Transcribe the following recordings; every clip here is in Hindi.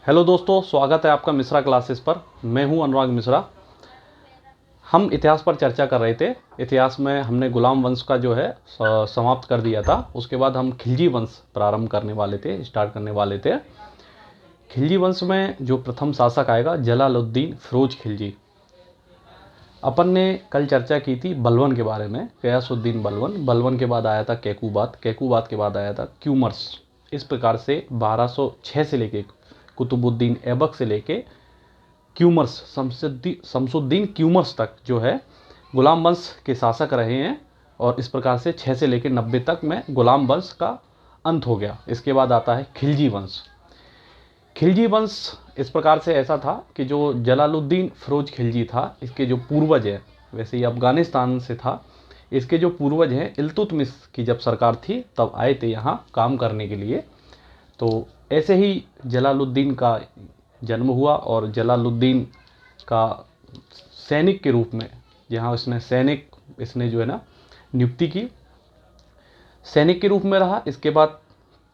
हेलो दोस्तों, स्वागत है आपका मिश्रा क्लासेस पर। मैं हूं अनुराग मिश्रा। हम इतिहास पर चर्चा कर रहे थे। इतिहास में हमने गुलाम वंश का जो है समाप्त कर दिया था। उसके बाद हम खिलजी वंश प्रारंभ करने वाले थे, स्टार्ट करने वाले थे। खिलजी वंश में जो प्रथम शासक आएगा जलालुद्दीन फिरोज खिलजी। अपन ने कल चर्चा की थी बलवन के बारे में, गयासुद्दीन बलवन। बलवन के बाद आया था कैकूबात, कैकूबात के बाद आया था क्यूमर्स। इस प्रकार से 1206 से लेके कुतुबुद्दीन ऐबक से लेके क्यूमर्स, शमसुद्दीन क्यूमर्स तक जो है गुलाम वंश के शासक रहे हैं। और इस प्रकार से 6 से लेकर 90 तक में गुलाम वंश का अंत हो गया। इसके बाद आता है खिलजी वंश। खिलजी वंश इस प्रकार से ऐसा था कि जो जलालुद्दीन फिरोज खिलजी था, इसके जो पूर्वज है, वैसे ये अफगानिस्तान से था। इसके जो पूर्वज हैं, इल्तुतमिश की जब सरकार थी तब आए थे यहाँ काम करने के लिए। तो ऐसे ही जलालुद्दीन का जन्म हुआ और जलालुद्दीन का सैनिक के रूप में, यहाँ इसने जो है ना नियुक्ति की, सैनिक के रूप में रहा। इसके बाद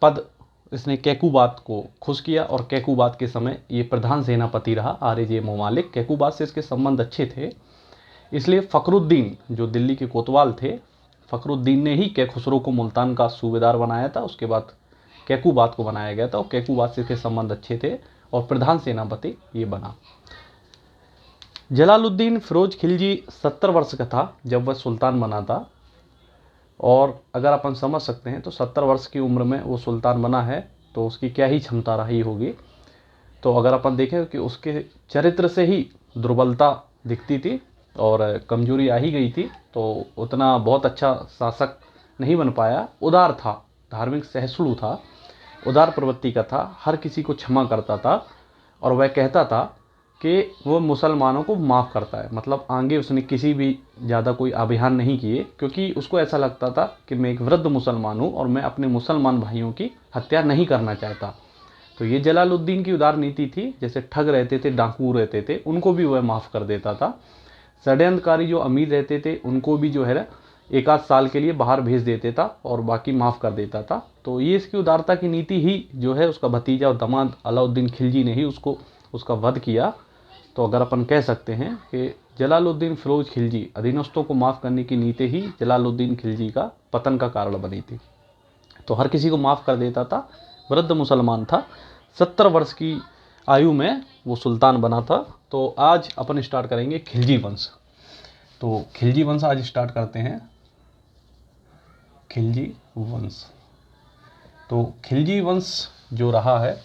पद इसने कैकूबात को खुश किया और कैकूबात के समय ये प्रधान सेनापति रहा, आरजे ममालिक। कैकूबात से इसके संबंध अच्छे थे, इसलिए फ़खरुद्दीन जो दिल्ली के कोतवाल थे, फ़खरुद्दीन ने ही कैखुसरो को मुल्तान का सूबेदार बनाया था। उसके बाद कैकूबात को बनाया गया था और कैकूबात से इसके संबंध अच्छे थे और प्रधान सेनापति ये बना। जलालुद्दीन फिरोज खिलजी 70 वर्ष का था जब वह सुल्तान बना था। और अगर अपन समझ सकते हैं तो 70 वर्ष की उम्र में वो सुल्तान बना है, तो उसकी क्या ही क्षमता रही होगी। तो अगर अपन देखें कि उसके चरित्र से ही दुर्बलता दिखती थी और कमजोरी आ ही गई थी, तो उतना बहुत अच्छा शासक नहीं बन पाया। उदार था, धार्मिक सहिष्णु था, उदार प्रवृत्ति का था, हर किसी को क्षमा करता था। और वह कहता था कि वो मुसलमानों को माफ़ करता है। मतलब आगे उसने किसी भी ज़्यादा कोई अभियान नहीं किए, क्योंकि उसको ऐसा लगता था कि मैं एक वृद्ध मुसलमान हूँ और मैं अपने मुसलमान भाइयों की हत्या नहीं करना चाहता। तो ये जलालुद्दीन की उदार नीति थी। जैसे ठग रहते थे, डाकू रहते थे, उनको भी वह माफ़ कर देता था। षड्यंत्रकारी जो अमीर रहते थे उनको भी जो है एक आध साल के लिए बाहर भेज देता था और बाकी माफ़ कर देता था। तो ये इसकी उदारता की नीति ही जो है उसका भतीजा और दामाद अलाउद्दीन खिलजी ने ही उसका वध किया। तो अगर अपन कह सकते हैं कि जलालुद्दीन फिरोज खिलजी, अधीनस्थों को माफ़ करने की नीति ही जलालुद्दीन खिलजी का पतन का कारण बनी थी। तो हर किसी को माफ़ कर देता था, वृद्ध मुसलमान था, 70 वर्ष की आयु में वो सुल्तान बना था। तो आज अपन स्टार्ट करेंगे खिलजी वंश। तो खिलजी वंश आज स्टार्ट करते हैं। खिलजी वंश, तो खिलजी वंश जो रहा है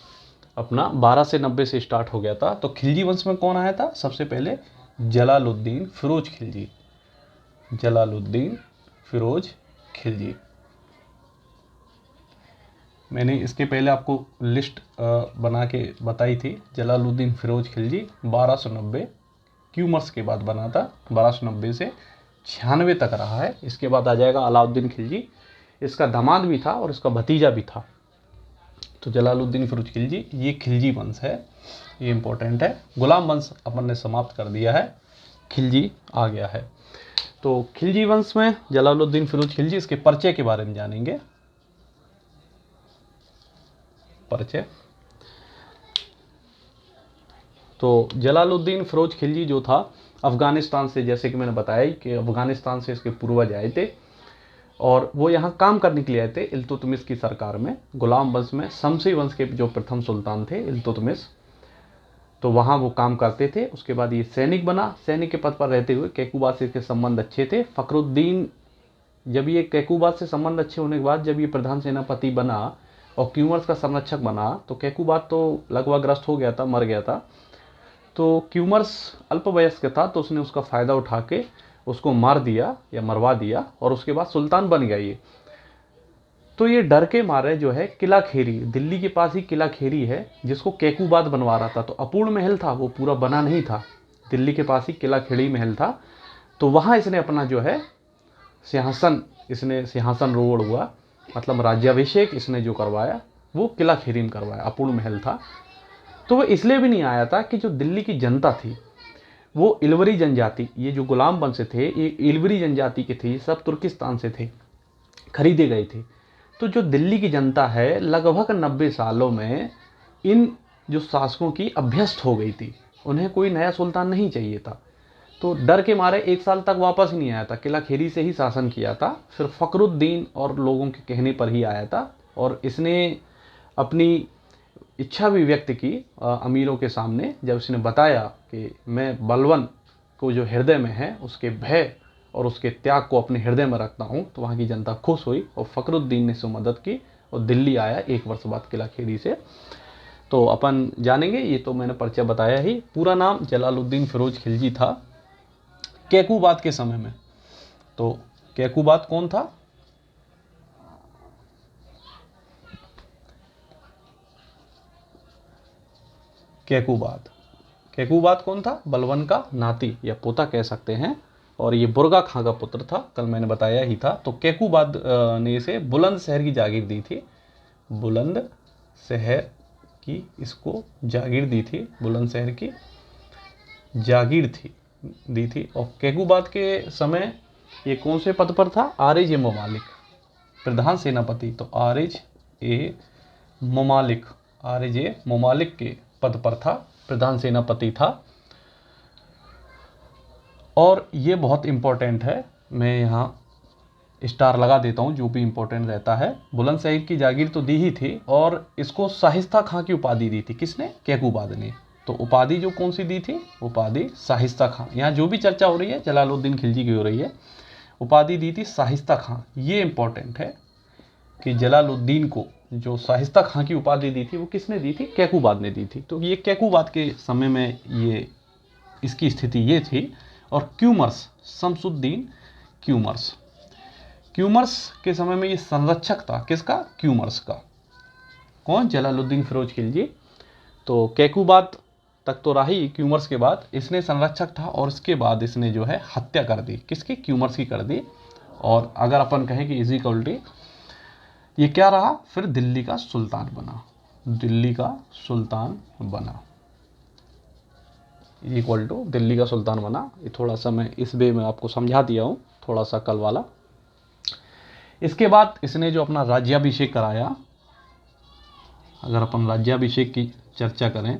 अपना 12 से 90 से स्टार्ट हो गया था। तो खिलजी वंश में कौन आया था? सबसे पहले जलालुद्दीन फिरोज खिलजी। जलालुद्दीन फिरोज खिलजी, मैंने इसके पहले आपको लिस्ट बना के बताई थी। जलालुद्दीन फिरोज खिलजी 1290 क्यूमर्स के बाद बना था, 1290 से 96 तक रहा है। इसके बाद आ जाएगा अलाउद्दीन खिलजी, इसका दामाद भी था और इसका भतीजा भी था। तो जलालुद्दीन फिरोज खिलजी, ये खिलजी वंश है, ये इंपॉर्टेंट है। गुलाम वंश अपन ने समाप्त कर दिया है, खिलजी आ गया है। तो खिलजी वंश में जलालुद्दीन फिरोज खिलजी, इसके परिचय के बारे में जानेंगे। परिचय, तो जलालुद्दीन फिरोज खिलजी जो था अफगानिस्तान से, जैसे कि मैंने बताया कि अफगानिस्तान से इसके पूर्वज आए थे और वो यहाँ काम करने के लिए आए थे इल्तुतमिश की सरकार में। गुलाम वंश में शमसी वंश के जो प्रथम सुल्तान थे इल्तुतमिश, तो वहाँ वो काम करते थे। उसके बाद ये सैनिक बना। सैनिक के पद पर रहते हुए कैकूबात से इसके संबंध अच्छे थे। फ़खरुद्दीन, जब ये कैकूबात से संबंध अच्छे होने के बाद जब ये प्रधान सेनापति बना और क्यूमर्स का संरक्षक बना, तो कैकूबात तो लगभग ग्रस्त हो गया था, मर गया था। तो क्यूमर्स अल्पवयस्क था, तो उसने उसका फ़ायदा उठा के उसको मार दिया या मरवा दिया और उसके बाद सुल्तान बन गया ये। तो ये डर के मारे जो है किला खेरी, दिल्ली के पास ही किला खेरी है, जिसको कैकूबात बनवा रहा था। तो अपूर्ण महल था, वो पूरा बना नहीं था। दिल्ली के पास ही किला खेड़ी महल था, तो वहाँ इसने अपना जो है सिंहासन रोड़ हुआ, मतलब राज्याभिषेक इसने जो करवाया वो किला खेरी में करवाया। अपूर्ण महल था। तो वो इसलिए भी नहीं आया था कि जो दिल्ली की जनता थी वो इलवरी जनजाति, ये जो गुलाम वंश थे ये इलवरी जनजाति के थे, सब तुर्किस्तान से थे, खरीदे गए थे। तो जो दिल्ली की जनता है लगभग 90 सालों में इन जो शासकों की अभ्यस्त हो गई थी, उन्हें कोई नया सुल्तान नहीं चाहिए था। तो डर के मारे 1 साल तक वापस नहीं आया था, किला खेरी से ही शासन किया था, फिर फखरुद्दीन और लोगों के कहने पर ही आया था। और इसने अपनी इच्छा भी व्यक्त की अमीरों के सामने, जब उसने बताया कि मैं बलवन को जो हृदय में है उसके भय और उसके त्याग को अपने हृदय में रखता हूँ, तो वहाँ की जनता खुश हुई और फखरुद्दीन ने उससे मदद की और दिल्ली आया 1 वर्ष बाद किला खेरी से। तो अपन जानेंगे, ये तो मैंने परिचय बताया ही। पूरा नाम जलालुद्दीन फिरोज खिलजी था कैकूबाद के समय में। तो कैकूबाद कौन था? कैकूबाद कौन था? बलवन का नाती या पोता कह सकते हैं, और ये बुर्गा खां का पुत्र था, कल मैंने बताया ही था। तो कैकूबाद ने इसे बुलंदशहर की जागीर दी थी, बुलंदशहर की इसको जागीर दी थी, बुलंदशहर की जागीर दी थी। और कैकूबाद के समय ये कौन से पद पर था? आरिज ए ममालिक, प्रधान सेनापति। तो आरिज ए ममालिक के पद पर था, प्रधान सेनापति था। और ये बहुत इंपॉर्टेंट है, मैं यहाँ स्टार लगा देता हूँ जो भी इंपॉर्टेंट रहता है। बुलंदशहर की जागीर तो दी ही थी, और इसको शाहिस्ता खां की उपाधि दी थी। किसने? कैकूबाद ने। तो उपाधि जो कौन सी दी थी? उपाधि शाहिस्ता खां। यहाँ जो भी चर्चा हो रही है जलालुद्दीन खिलजी की हो रही है, उपाधि दी थी शाहिस्ता खां। ये इंपॉर्टेंट है कि जलालुद्दीन को जो शाहिस्ता खां की उपाधि दी थी वो किसने दी थी? कैकूबाद ने दी थी। तो ये कैकूबाद के समय में ये इसकी स्थिति ये थी। और क्यूमर्स, शमसुद्दीन क्यूमर्स के समय में ये संरक्षक था। किसका? क्यूमर्स का। कौन? जलालुद्दीन फिरोज खिलजी। तो कैकूबाद तक तो रही, क्यूमर्स के बाद इसने संरक्षक था, और इसके बाद इसने जो है हत्या कर दी। किसकी? क्यूमर्स की कर दी। और अगर अपन कहें कि इज इक्वल टू ये क्या रहा? फिर दिल्ली का सुल्तान बना, इक्वल टू दिल्ली का सुल्तान बना। ये थोड़ा सा मैं इस वे में आपको समझा दिया हूँ, थोड़ा सा कल वाला। इसके बाद इसने जो अपना राज्याभिषेक कराया, अगर अपन राज्याभिषेक की चर्चा करें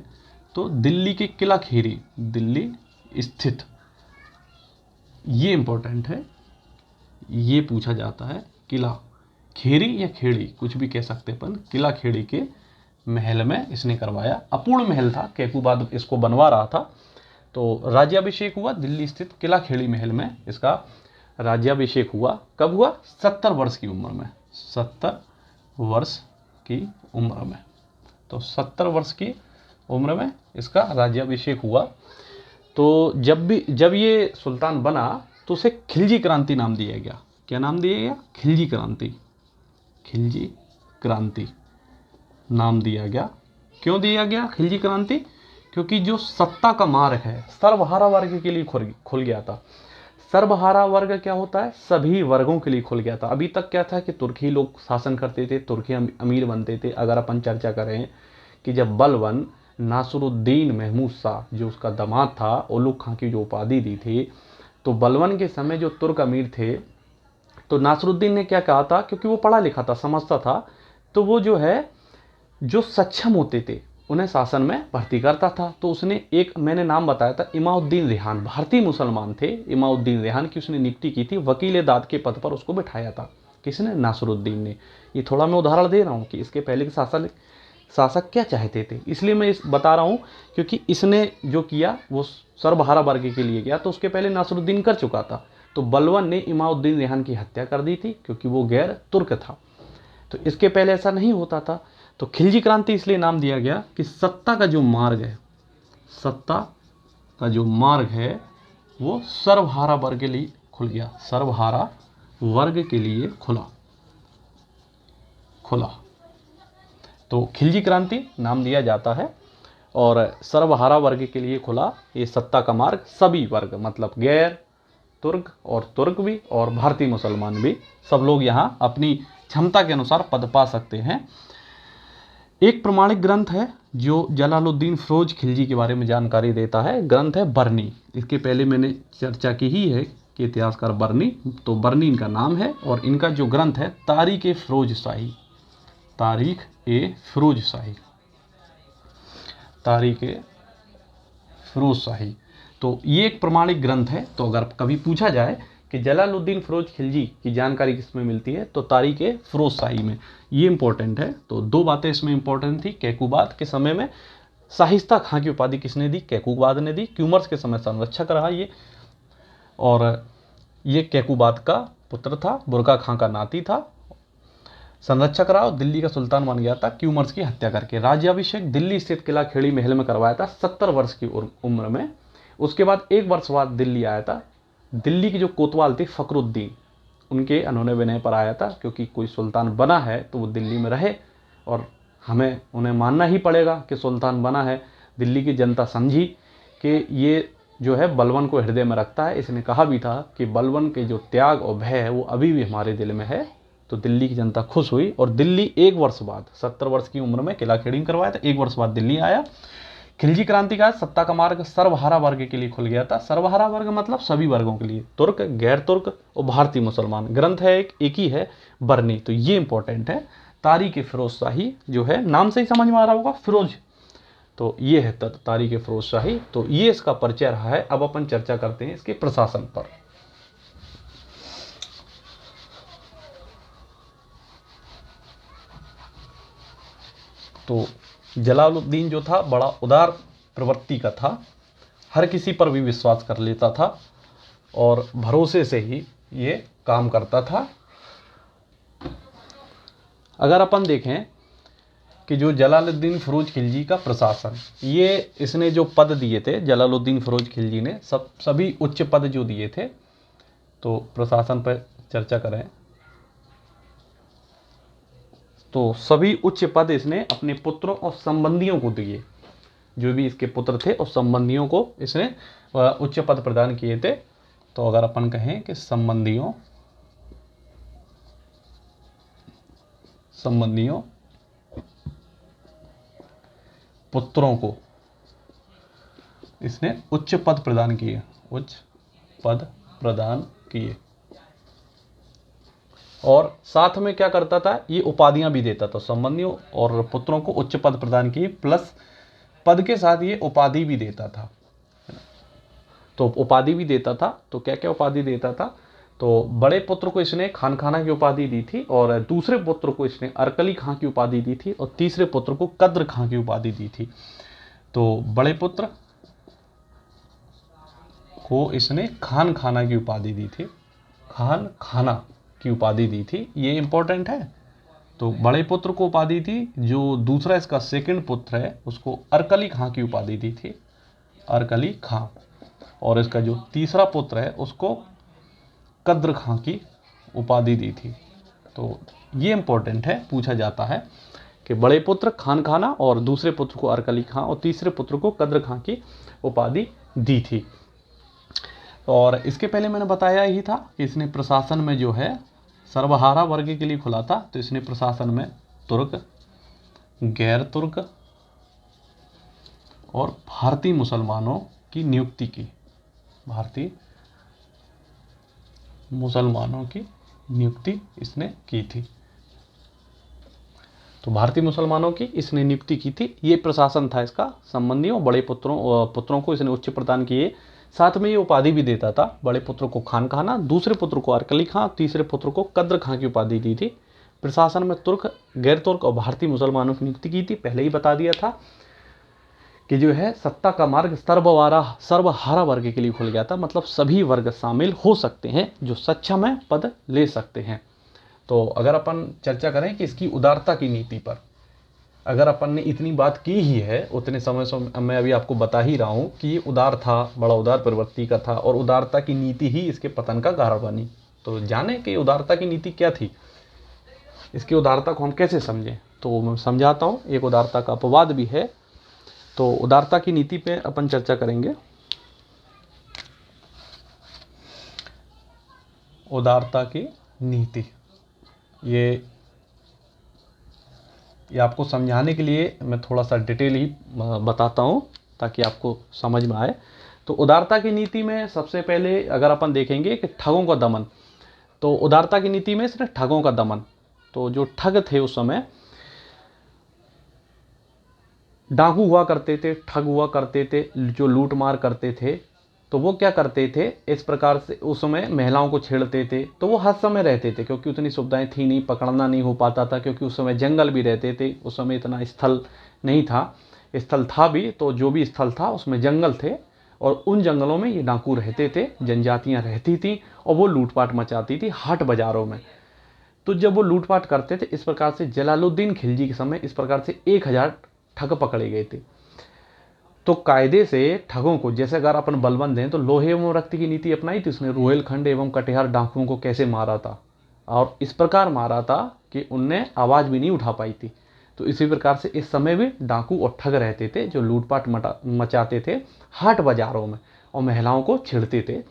तो दिल्ली के किला खेरी, दिल्ली स्थित, ये इंपॉर्टेंट है, ये पूछा जाता है। किला खेरी या खेड़ी कुछ भी कह सकते अपन, किला खेड़ी के महल में इसने करवाया। अपूर्ण महल था, कैकूबाद इसको बनवा रहा था। तो राज्याभिषेक हुआ दिल्ली स्थित किला खेड़ी महल में, इसका राज्याभिषेक हुआ। कब हुआ? 70 वर्ष की उम्र में, 70 वर्ष की उम्र में। तो 70 वर्ष की उम्र में इसका राज्याभिषेक हुआ। तो जब ये सुल्तान बना तो उसे खिलजी क्रांति नाम दिया गया। क्या नाम दिया गया? खिलजी क्रांति नाम दिया गया। क्यों दिया गया खिलजी क्रांति? क्योंकि जो सत्ता का मार्ग है सर्वहारा वर्ग के लिए खुल गया था। सर्वहारा वर्ग क्या होता है? सभी वर्गों के लिए खुल गया था। अभी तक क्या था कि तुर्की लोग शासन करते थे, तुर्की अमीर बनते थे। अगर अपन चर्चा करें कि जब बलवन नासरुद्दीन महमूद शाह जो उसका दामाद था, उलुग खां की जो उपाधि दी थी, तो बलवन के समय जो तुर्क अमीर थे, तो नासरुद्दीन ने क्या कहा था, क्योंकि वो पढ़ा लिखा था, समझता था, तो वो जो है जो सक्षम होते थे उन्हें शासन में भर्ती करता था। तो उसने एक, मैंने नाम बताया था, इमाउद्दीन रेहान, भारतीय मुसलमान थे, इमाउद्दीन रेहान की उसने नियुक्ति की थी, वकील दाद के पद पर उसको बिठाया था। किसने? नासरुद्दीन ने। ये थोड़ा मैं उदाहरण दे रहा हूँ कि इसके पहले के शासक क्या चाहते थे, इसलिए मैं बता रहा हूँ, क्योंकि इसने जो किया वो सर्वहारा वर्ग के लिए किया, तो उसके पहले नासरुद्दीन कर चुका था। तो बलवन ने इमाउद्दीन रेहान की हत्या कर दी थी, क्योंकि वो गैर तुर्क था। तो इसके पहले ऐसा नहीं होता था। तो खिलजी क्रांति इसलिए नाम दिया गया कि सत्ता का जो मार्ग है वो सर्वहारा वर्ग के लिए खुल गया, सर्वहारा वर्ग के लिए खुला। तो खिलजी क्रांति नाम दिया जाता है, और सर्वहारा वर्ग के लिए खुला ये सत्ता का मार्ग। सभी वर्ग, मतलब गैर तुर्क और तुर्क भी और भारतीय मुसलमान भी, सब लोग यहाँ अपनी क्षमता के अनुसार पद पा सकते हैं। एक प्रमाणिक ग्रंथ है जो जलालुद्दीन फिरोज खिलजी के बारे में जानकारी देता है, ग्रंथ है बरनी। इसके पहले मैंने चर्चा की ही है कि इतिहासकार बरनी, तो बरनी इनका नाम है। और इनका जो ग्रंथ है तारीख ए फिरोज शाही, तारीख फिरोज शाही। तो ये एक प्रमाणिक ग्रंथ है। तो अगर कभी पूछा जाए कि जलालुद्दीन फिरोज खिलजी की जानकारी किसमें मिलती है, तो तारीख फिरोज शाही में। ये इंपॉर्टेंट है। तो दो बातें इसमें इंपॉर्टेंट थी। कैकुबाद के समय में शाहिस्ता खां की उपाधि किसने दी? कैकुबाद ने दी। क्यूमर्स के समय संरक्षक रहा ये, और ये कैकुबाद का पुत्र था, बुरका खां का नाती था, संरक्षक रहा और दिल्ली का सुल्तान बन गया था क्यूमर्स की हत्या करके। राज्याभिषेक दिल्ली स्थित किला खेड़ी महल में करवाया था 70 वर्ष की उम्र में। उसके बाद 1 वर्ष बाद दिल्ली आया था। दिल्ली की जो कोतवाल थी फखरुद्दीन, उनके अनहोने विनय पर आया था, क्योंकि कोई सुल्तान बना है तो वो दिल्ली में रहे और हमें उन्हें मानना ही पड़ेगा कि सुल्तान बना है। दिल्ली की जनता समझी कि ये जो है बलबन को हृदय में रखता है। इसने कहा भी था कि बलबन के जो त्याग और भय है वो अभी भी हमारे दिल में है। तो दिल्ली की जनता खुश हुई और दिल्ली 1 वर्ष बाद 70 वर्ष की उम्र में किला खेड़ी करवाया था। 1 वर्ष बाद दिल्ली आया। खिलजी क्रांति का सत्ता का मार्ग सर्वहारा वर्ग के लिए खुल गया था। सर्वहारा वर्ग मतलब सभी वर्गों के लिए, तुर्क, गैर तुर्क और भारतीय मुसलमान। ग्रंथ है एक ही है, बरनी। तो ये इंपॉर्टेंट है। तारीख फिरोज शाही जो है, नाम से ही समझ में आ रहा होगा, फिरोज। तो ये है तारीख फिरोज शाही। तो ये इसका परिचय रहा है। अब अपन चर्चा करते हैं इसके प्रशासन पर। तो जलालुद्दीन जो था बड़ा उदार प्रवृत्ति का था, हर किसी पर भी विश्वास कर लेता था और भरोसे से ही ये काम करता था। अगर अपन देखें कि जो जलालुद्दीन फिरोज खिलजी का प्रशासन, ये इसने जो पद दिए थे जलालुद्दीन फिरोज खिलजी ने, सभी उच्च पद जो दिए थे। तो प्रशासन पर चर्चा करें तो सभी उच्च पद इसने अपने पुत्रों और संबंधियों को दिए। जो भी इसके पुत्र थे और संबंधियों को इसने उच्च पद प्रदान किए थे। तो अगर अपन कहें कि संबंधियों पुत्रों को इसने उच्च पद प्रदान किए, उच्च पद प्रदान किए। और साथ में क्या करता था, ये उपाधियां भी देता था। संबंधियों और पुत्रों को उच्च पद प्रदान किए, प्लस पद के साथ ये उपाधि भी देता था। तो उपाधि भी देता था। तो क्या क्या उपाधि देता था? तो बड़े पुत्र को इसने खान खाना की उपाधि दी थी, और दूसरे पुत्र को इसने अरकली खां की उपाधि दी थी, और तीसरे पुत्र को कद्र खां की उपाधि दी थी। तो बड़े पुत्र को इसने खान खाना की उपाधि दी थी, खान खाना की उपाधि दी थी। ये इंपॉर्टेंट है। तो बड़े पुत्र को उपाधि थी, जो दूसरा इसका सेकंड पुत्र है उसको अरकली खां की उपाधि दी थी, अरकली खां। और इसका जो तीसरा पुत्र है उसको कद्र खां की उपाधि दी थी। तो ये इंपॉर्टेंट है, पूछा जाता है कि बड़े पुत्र खान खाना और दूसरे पुत्र को अरकली खां और तीसरे पुत्र को कद्र खां की उपाधि दी थी। और इसके पहले मैंने बताया ही था कि इसने प्रशासन में जो है सर्वहारा वर्ग के लिए खुला था। तो इसने प्रशासन में तुर्क, गैर तुर्क और भारतीय मुसलमानों की नियुक्ति की, भारतीय मुसलमानों की नियुक्ति इसने की थी। तो भारतीय मुसलमानों की इसने नियुक्ति की थी। ये प्रशासन था इसका। संबंधियों बड़े पुत्रों को इसने उच्च प्रदान किए। साथ में ये उपाधि भी देता था। बड़े पुत्र को खान खाना, दूसरे पुत्र को अरकली खां, तीसरे पुत्र को कद्र खां की उपाधि दी थी। प्रशासन में तुर्क, गैर तुर्क और भारतीय मुसलमानों की नियुक्ति की थी। पहले ही बता दिया था कि जो है सत्ता का मार्ग सर्वहारा वर्ग के लिए खुल गया था। मतलब सभी वर्ग शामिल हो सकते हैं जो सक्षम है, पद ले सकते हैं। तो अगर अपन चर्चा करें कि इसकी उदारता की नीति पर, अगर अपन ने इतनी बात की ही है, उतने समय से मैं अभी आपको बता ही रहा हूँ कि ये उदार था, बड़ा उदार प्रवृत्ति का था, और उदारता की नीति ही इसके पतन का कारण बनी। तो जाने कि उदारता की नीति क्या थी, इसकी उदारता को हम कैसे समझें। तो मैं समझाता हूँ। एक उदारता का अपवाद भी है। तो उदारता की नीति पे अपन चर्चा करेंगे। उदारता की नीति, ये आपको समझाने के लिए मैं थोड़ा सा डिटेल ही बताता हूँ ताकि आपको समझ में आए। तो उदारता की नीति में सबसे पहले अगर अपन देखेंगे कि ठगों का दमन, तो उदारता की नीति में सिर्फ ठगों का दमन। तो जो ठग थे उस समय, डाकू हुआ करते थे, ठग हुआ करते थे, जो लूट मार करते थे, तो वो क्या करते थे इस प्रकार से, उस समय महिलाओं को छेड़ते थे। तो वो हर समय रहते थे क्योंकि उतनी सुविधाएं थी नहीं, पकड़ना नहीं हो पाता था, क्योंकि उस समय जंगल भी रहते थे, उस समय इतना स्थल नहीं था। स्थल था भी तो जो भी स्थल था उसमें जंगल थे, और उन जंगलों में ये डाकू रहते थे, जनजातियां रहती थी, और वो लूटपाट मचाती थी हाट बाजारों में। तो जब वो लूटपाट करते थे इस प्रकार से, जलालुद्दीन खिलजी के समय इस प्रकार से 1000 ठग पकड़े गए थे। तो कायदे से ठगों को, जैसे अगर अपन बलबंद हैं तो लोहे एवं रक्त की नीति अपनाई थी उसने, रोहिलखंड एवं कटिहार डाकुओं को कैसे मारा था, और इस प्रकार मारा था कि उनने आवाज भी नहीं उठा पाई थी। तो इसी प्रकार से इस समय भी डाकू और ठग रहते थे जो लूटपाट मचाते थे हाट बाजारों में, और महिलाओं को छेड़ते थे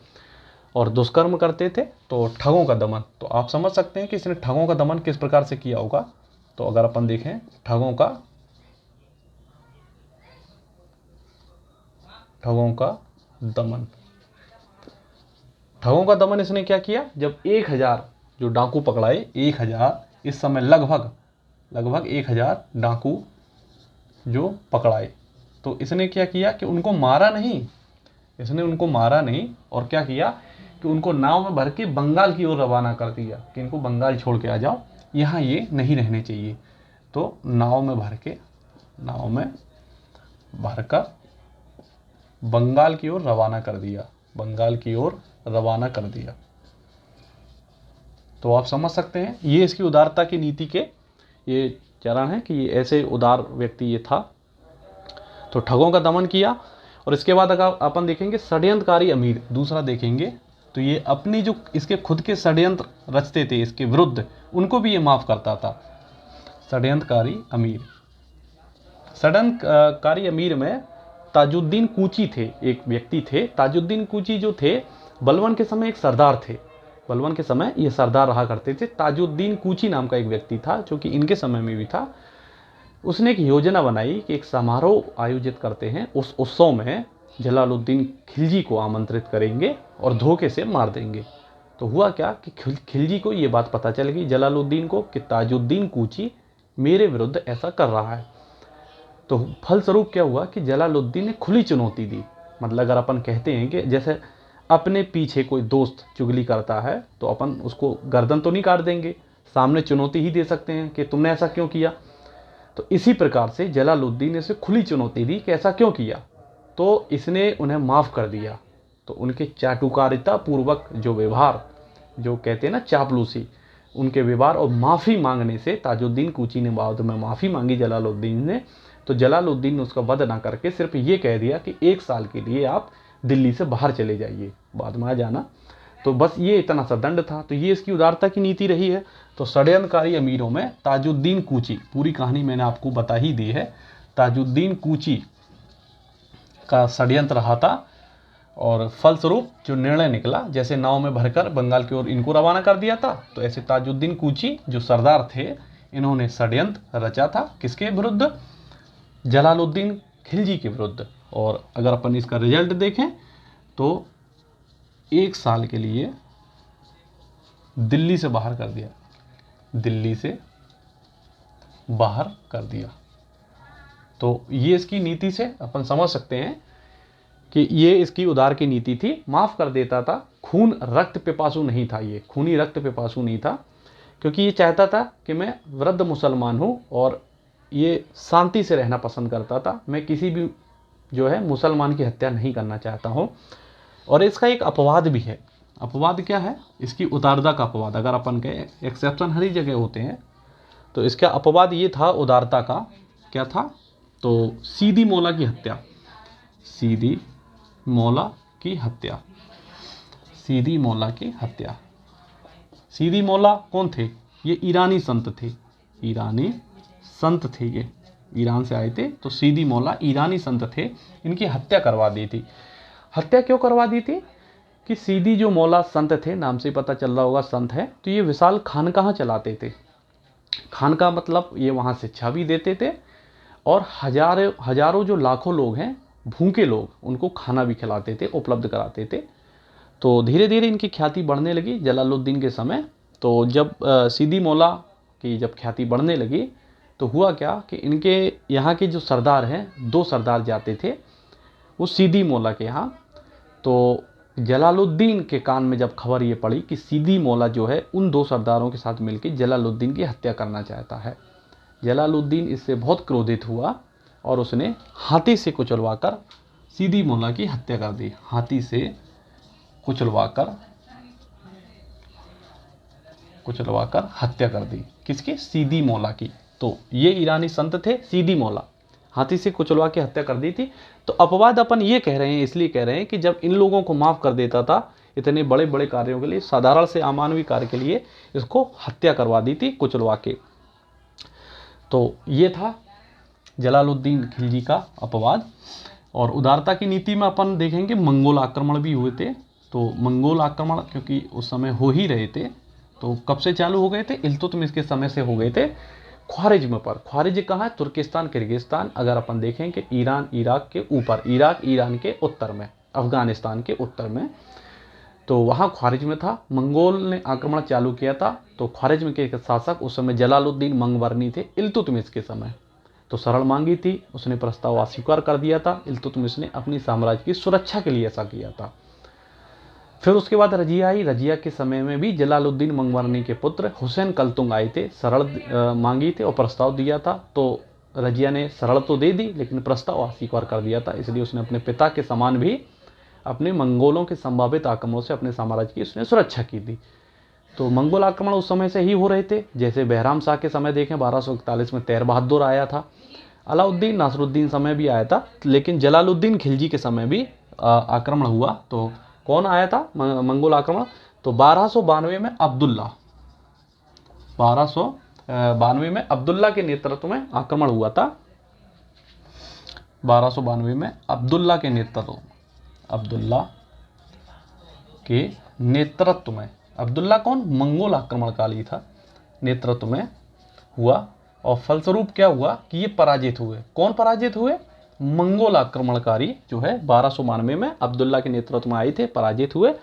और दुष्कर्म करते थे। तो ठगों का दमन, तो आप समझ सकते हैं कि इसने ठगों का दमन किस प्रकार से किया होगा। तो अगर अपन देखें ठगों का दमन, ठगों का दमन इसने क्या किया, जब 1000 जो डाकू पकड़ाए, 1000 इस समय लगभग 1000 डाकू जो पकड़ाए, तो इसने क्या किया कि उनको मारा नहीं, और क्या किया कि उनको नाव में भर के बंगाल की ओर रवाना कर दिया कि इनको बंगाल छोड़ के आ जाओ, यहाँ ये नहीं रहने चाहिए। तो नाव में भरकर बंगाल की ओर रवाना कर दिया। तो आप समझ सकते हैं ये इसकी उदारता की नीति के ये चरण है कि ये ऐसे उदार व्यक्ति ये था। तो ठगों का दमन किया। और इसके बाद अगर अपन देखेंगे षड्यंत्रकारी अमीर, दूसरा देखेंगे तो ये अपनी जो इसके खुद के षड्यंत्र रचते थे इसके विरुद्ध, उनको भी ये माफ करता था। षड्यंत्रकारी अमीर में ताजुद्दीन कूची थे, एक व्यक्ति थे। ताजुद्दीन कूची जो थे बलबन के समय एक सरदार थे, बलबन के समय ये सरदार रहा करते थे। ताजुद्दीन कूची नाम का एक व्यक्ति था जो कि इनके समय में भी था। उसने एक योजना बनाई कि एक समारोह आयोजित करते हैं, उस उत्सव में जलालुद्दीन खिलजी को आमंत्रित करेंगे और धोखे से मार देंगे। तो हुआ क्या कि खिलजी को ये बात पता चल गई, जलालुद्दीन को, कि ताजुद्दीन कूची मेरे विरुद्ध ऐसा कर रहा है। तो फलस्वरूप क्या हुआ कि जलालुद्दीन ने खुली चुनौती दी। मतलब अगर अपन कहते हैं कि जैसे अपने पीछे कोई दोस्त चुगली करता है तो अपन उसको गर्दन तो नहीं काट देंगे, सामने चुनौती ही दे सकते हैं कि तुमने ऐसा क्यों किया। तो इसी प्रकार से जलालुद्दीन ने इसे खुली चुनौती दी कि ऐसा क्यों किया, तो इसने उन्हें माफ़ कर दिया। तो उनके चाटुकारिता पूर्वक जो व्यवहार, जो कहते हैं ना चापलूसी, उनके व्यवहार और माफ़ी मांगने से ताजुद्दीन कूची ने बाद में माफ़ी मांगी जलालुद्दीन ने। तो जलालुद्दीन ने उसका वध ना करके सिर्फ ये कह दिया कि 1 साल के लिए आप दिल्ली से बाहर चले जाइए, बाद में आ जाना। तो बस ये इतना सा दंड था। तो ये इसकी उदारता की नीति रही है। तो षड्यंत्रकारी अमीरों में ताजुद्दीन कूची, पूरी कहानी मैंने आपको बता ही दी है। ताजुद्दीन कूची का षड्यंत्र रहा था और फलस्वरूप जो निर्णय निकला, जैसे नाव में भरकर बंगाल की ओर इनको रवाना कर दिया था, तो ऐसे ताजुद्दीन कूची जो सरदार थे, इन्होंने षड्यंत्र रचा था किसके विरुद्ध, जलालुद्दीन खिलजी के विरुद्ध। और अगर अपन इसका रिजल्ट देखें तो 1 साल के लिए दिल्ली से बाहर कर दिया। तो ये इसकी नीति से अपन समझ सकते हैं कि ये इसकी उदार की नीति थी, माफ कर देता था। खून रक्त पिपासु नहीं था, ये खूनी रक्त पिपासु नहीं था, क्योंकि ये चाहता था कि मैं वृद्ध मुसलमान हूँ और ये शांति से रहना पसंद करता था। मैं किसी भी जो है मुसलमान की हत्या नहीं करना चाहता हूँ। और इसका एक अपवाद भी है। अपवाद क्या है, इसकी उदारता का अपवाद। अगर अपन कहें एक्सेप्शन हर जगह होते हैं, तो इसका अपवाद ये था उदारता का, क्या था, तो सीदी मौला की हत्या। सीदी मौला की हत्या। सीदी मौला कौन थे, ये ईरानी संत थे, ये ईरान से आए थे। तो सीदी मौला ईरानी संत थे, इनकी हत्या करवा दी थी। हत्या क्यों करवा दी थी कि सीदी जो मौला संत थे, नाम से पता चल रहा होगा संत है, तो ये विशाल खानकाह चलाते थे। खानकाह मतलब ये वहाँ शिक्षा भी देते थे और हजारों जो लाखों लोग हैं भूखे लोग, उनको खाना भी खिलाते थे, उपलब्ध कराते थे। तो धीरे धीरे इनकी ख्याति बढ़ने लगी जलालुद्दीन के समय। तो जब सीदी मौला की जब ख्याति बढ़ने लगी, तो हुआ क्या कि इनके यहाँ के जो सरदार हैं, 2 सरदार जाते थे वो सीदी मौला के यहाँ। तो जलालुद्दीन के कान में जब खबर ये पड़ी कि सीदी मौला जो है उन 2 सरदारों के साथ मिलकर जलालुद्दीन की हत्या करना चाहता है, जलालुद्दीन इससे बहुत क्रोधित हुआ और उसने हाथी से कुचलवाकर सीदी मौला की हत्या कर दी। हाथी से कुचलवाकर हत्या कर दी। किसकी? सीदी मौला की। तो ये ईरानी संत थे सीदी मौला, हाथी से कुचलवा के हत्या कर दी थी। तो अपवाद अपन ये कह रहे हैं, इसलिए कह रहे हैं कि जब इन लोगों को माफ़ कर देता था इतने बड़े बड़े कार्यों के लिए, साधारण से अमानवीय कार्य के लिए इसको हत्या करवा दी थी कुचलवा के। तो ये था जलालुद्दीन खिलजी का अपवाद। और उदारता की नीति में अपन देखेंगे मंगोल आक्रमण भी हुए थे। तो मंगोल आक्रमण क्योंकि उस समय हो ही रहे थे, तो कब से चालू हो गए थे? इल्तुतमिश के समय से हो गए थे ख्वारिज्म पर। ख्वारिज्म कहाँ है? तुर्किस्तान, किर्गिस्तान। अगर अपन देखें कि ईरान इराक के ऊपर, इराक ईरान के उत्तर में, अफगानिस्तान के उत्तर में, तो वहाँ ख्वारिज्म था। मंगोल ने आक्रमण चालू किया था। तो ख्वारिज्म के शासक उस समय जलालुद्दीन मंगवर्नी थे इल्तुतमिश के समय। तो शरण मांगी थी, उसने प्रस्ताव अस्वीकार कर दिया था। इल्तुतमिश ने अपनी साम्राज्य की सुरक्षा के लिए ऐसा किया था। फिर उसके बाद रजिया आई। रजिया के समय में भी जलालुद्दीन मंगवर्नी के पुत्र हुसैन कलतुंग आए थे, शरण मांगी थी और प्रस्ताव दिया था। तो रजिया ने शरण तो दे दी लेकिन प्रस्ताव अस्वीकार कर दिया था। इसलिए उसने अपने पिता के समान भी अपने मंगोलों के संभावित आक्रमणों से अपने साम्राज्य की उसने सुरक्षा की थी। तो मंगोल आक्रमण उस समय से ही हो रहे थे। जैसे बहराम शाह के समय देखें 1241 में तैर बहादुर आया था, अलाउद्दीन नासरुद्दीन समय भी आया था, लेकिन जलालुद्दीन खिलजी के समय भी आक्रमण हुआ। तो कौन आया था मंगोल आक्रमण? तो 1292 में अब्दुल्ला, 1292 में अब्दुल्ला के नेतृत्व में आक्रमण हुआ था। 1292 में अब्दुल्ला के नेतृत्व में, अब्दुल्ला कौन? मंगोल आक्रमणकारी था, नेतृत्व में हुआ। और फलस्वरूप क्या हुआ कि ये पराजित हुए। कौन पराजित हुए? मंगोल आक्रमणकारी जो है 1292 में अब्दुल्ला के नेतृत्व में आए थे, पराजित हुए।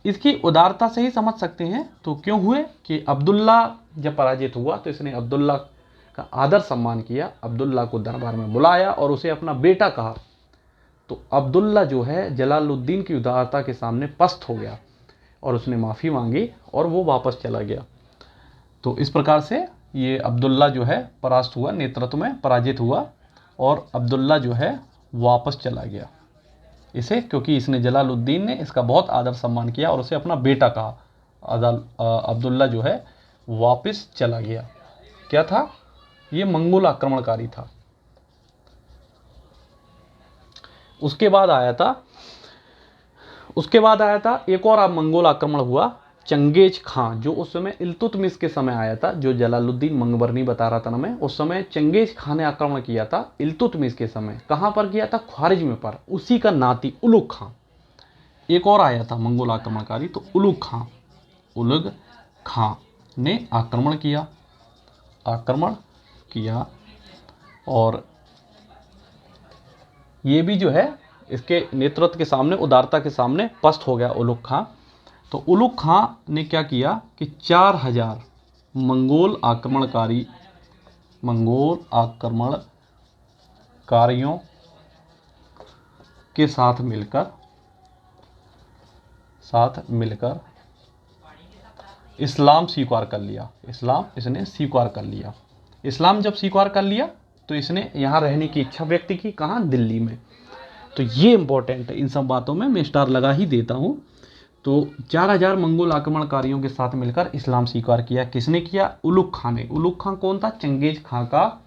इसकी उदारता से ही समझ सकते हैं। तो क्यों हुए कि अब्दुल्ला जब पराजित हुआ तो इसने अब्दुल्ला का आदर सम्मान किया, अब्दुल्ला को दरबार में बुलाया और उसे अपना बेटा कहा। तो अब्दुल्ला जो है जलालुद्दीन की उदारता के सामने पस्त हो गया और उसने माफ़ी मांगी और वो वापस चला गया। तो इस प्रकार से ये अब्दुल्ला जो है परास्त हुआ, नेतृत्व में पराजित हुआ और अब्दुल्ला जो है वापस चला गया। इसे क्योंकि इसने जलालुद्दीन ने इसका बहुत आदर सम्मान किया और उसे अपना बेटा कहा। अब्दुल्ला जो है वापस चला गया। क्या था? ये मंगोल आक्रमणकारी था। उसके बाद आया था एक और मंगोल आक्रमण हुआ, चंगेज खां, जो उस समय इल्तुतमिश के समय आया था। जो जलालुद्दीन मंगवर्नी बता रहा था ना मैं, उस समय चंगेज खां ने आक्रमण किया था इल्तुतमिश के समय। कहाँ पर किया था? ख्वारिज्म पर। उसी का नाती उलुग खां, एक और आया था मंगोल आक्रमणकारी, तो उलुग खां ने आक्रमण किया और ये भी जो है इसके नेतृत्व के सामने, उदारता के सामने पस्त हो गया उलुग खां। तो उलुग खां ने क्या किया कि 4000 मंगोल आक्रमणकारियों के साथ मिलकर इस्लाम स्वीकार कर लिया। इस्लाम इसने स्वीकार कर लिया। इस्लाम जब स्वीकार कर लिया तो इसने यहाँ रहने की इच्छा व्यक्त की। कहाँ? दिल्ली में। तो ये इंपॉर्टेंट है, इन सब बातों में मैं स्टार लगा ही देता हूँ। तो 4000 मंगोल आक्रमणकारियों के साथ मिलकर इस्लाम स्वीकार किया। किसने किया? उलुग खां ने। उलुग खां कौन था? चंगेज खां का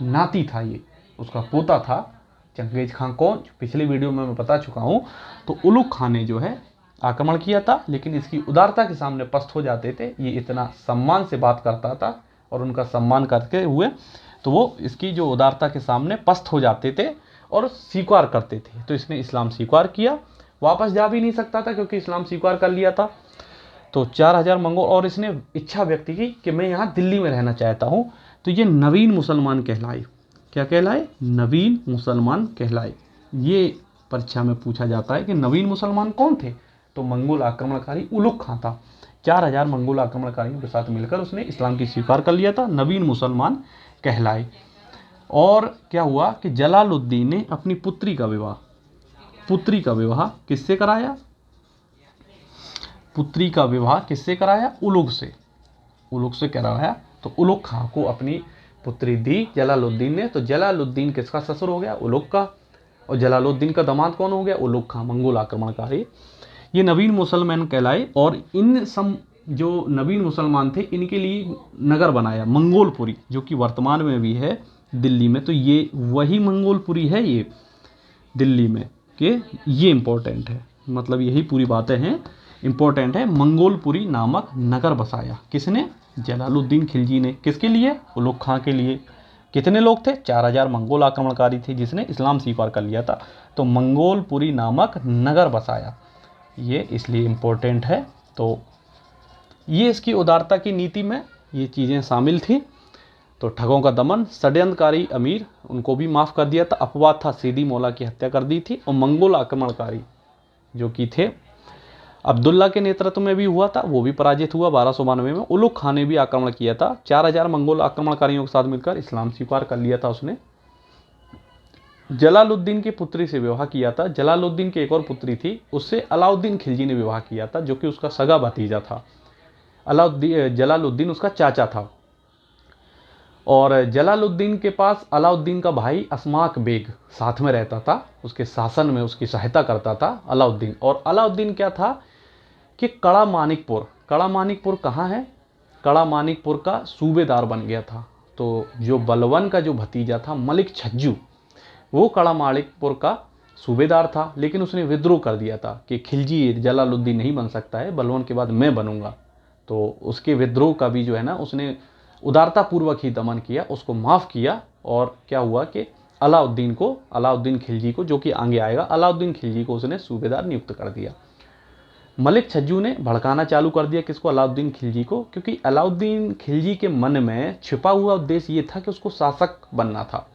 नाती था, ये उसका पोता था। चंगेज खां कौन? पिछले वीडियो में मैं बता चुका हूँ। तो उलुग खां ने जो है आक्रमण किया था, लेकिन इसकी उदारता के सामने पस्त हो जाते थे। ये इतना सम्मान से बात करता था और उनका सम्मान करके हुए तो वो इसकी जो उदारता के सामने पस्त हो जाते थे और स्वीकार करते थे। तो इसने इस्लाम स्वीकार किया, वापस जा भी नहीं सकता था क्योंकि इस्लाम स्वीकार कर लिया था। तो 4000 मंगोल, और इसने इच्छा व्यक्त की कि मैं यहाँ दिल्ली में रहना चाहता हूँ। तो ये नवीन मुसलमान कहलाए। क्या कहलाए? नवीन मुसलमान कहलाए। ये परीक्षा में पूछा जाता है कि नवीन मुसलमान कौन थे? तो मंगोल आक्रमणकारी उलुग खां था। 4000 मंगोल आक्रमणकारियों के साथ मिलकर उसने इस्लाम की स्वीकार कर लिया था। नवीन मुसलमान कहलाए। और क्या हुआ कि जलालुद्दीन ने अपनी पुत्री का विवाह किससे कराया? पुत्री का विवाह किससे कराया? उलुग से कराया। तो उलुग खां को अपनी पुत्री दी जलालुद्दीन ने। तो जलालुद्दीन किसका ससुर हो गया? उलुग का। और जलालुद्दीन का दामाद कौन हो गया? उलुग खां, मंगोल आक्रमणकारी। ये नवीन मुसलमान कहलाए। और इन जो नवीन मुसलमान थे इनके लिए नगर बनाया मंगोलपुरी, जो कि वर्तमान में भी है दिल्ली में। तो ये वही मंगोलपुरी है ये दिल्ली में, कि ये इम्पोर्टेंट है, मतलब यही पूरी बातें हैं, इम्पोर्टेंट है। मंगोलपुरी नामक नगर बसाया किसने? जलालुद्दीन खिलजी ने। किसके लिए? उलुग खां के लिए। कितने लोग थे? 4000 मंगोल आक्रमणकारी थे जिसने इस्लाम स्वीकार कर लिया था। तो मंगोलपुरी नामक नगर बसाया, ये इसलिए इम्पोर्टेंट है। तो ये इसकी उदारता की नीति में ये चीज़ें शामिल थी। तो ठगों का दमन, षड्यंत्रकारी अमीर, उनको भी माफ़ कर दिया था। अपवाद था, सीदी मौला की हत्या कर दी थी। और मंगोल आक्रमणकारी जो कि थे अब्दुल्ला के नेतृत्व में भी हुआ था, वो भी पराजित हुआ 1292 में। उलुग खां ने भी आक्रमण किया था, 4000 मंगोल आक्रमणकारियों के साथ मिलकर इस्लाम स्वीकार कर लिया था उसने। जलालुद्दीन की पुत्री से विवाह किया था। जलालुद्दीन की एक और पुत्री थी, उससे अलाउद्दीन खिलजी ने विवाह किया था, जो कि उसका सगा भतीजा था। जलालुद्दीन उसका चाचा था। और जलालुद्दीन के पास अलाउद्दीन का भाई अस्माक बेग साथ में रहता था, उसके शासन में उसकी सहायता करता था अलाउद्दीन। और अलाउद्दीन क्या था कि कड़ा मानिकपुर कहाँ है? कड़ा मानिकपुर का सूबेदार बन गया था। तो जो बलवन का जो भतीजा था मलिक छज्जू, वो कड़ा मानिकपुर का सूबेदार था, लेकिन उसने विद्रोह कर दिया था कि खिलजी जलालुद्दीन नहीं बन सकता है, बलवन के बाद मैं बनूंगा। तो उसके विद्रोह का भी जो है ना, उसने उदारतापूर्वक ही दमन किया, उसको माफ़ किया। और क्या हुआ कि अलाउद्दीन खिलजी को, जो कि आगे आएगा, अलाउद्दीन खिलजी को उसने सूबेदार नियुक्त कर दिया। मलिक छज्जू ने भड़काना चालू कर दिया किसको? अलाउद्दीन खिलजी को, क्योंकि अलाउद्दीन खिलजी के मन में छिपा हुआ उद्देश्य ये था कि उसको शासक बनना था।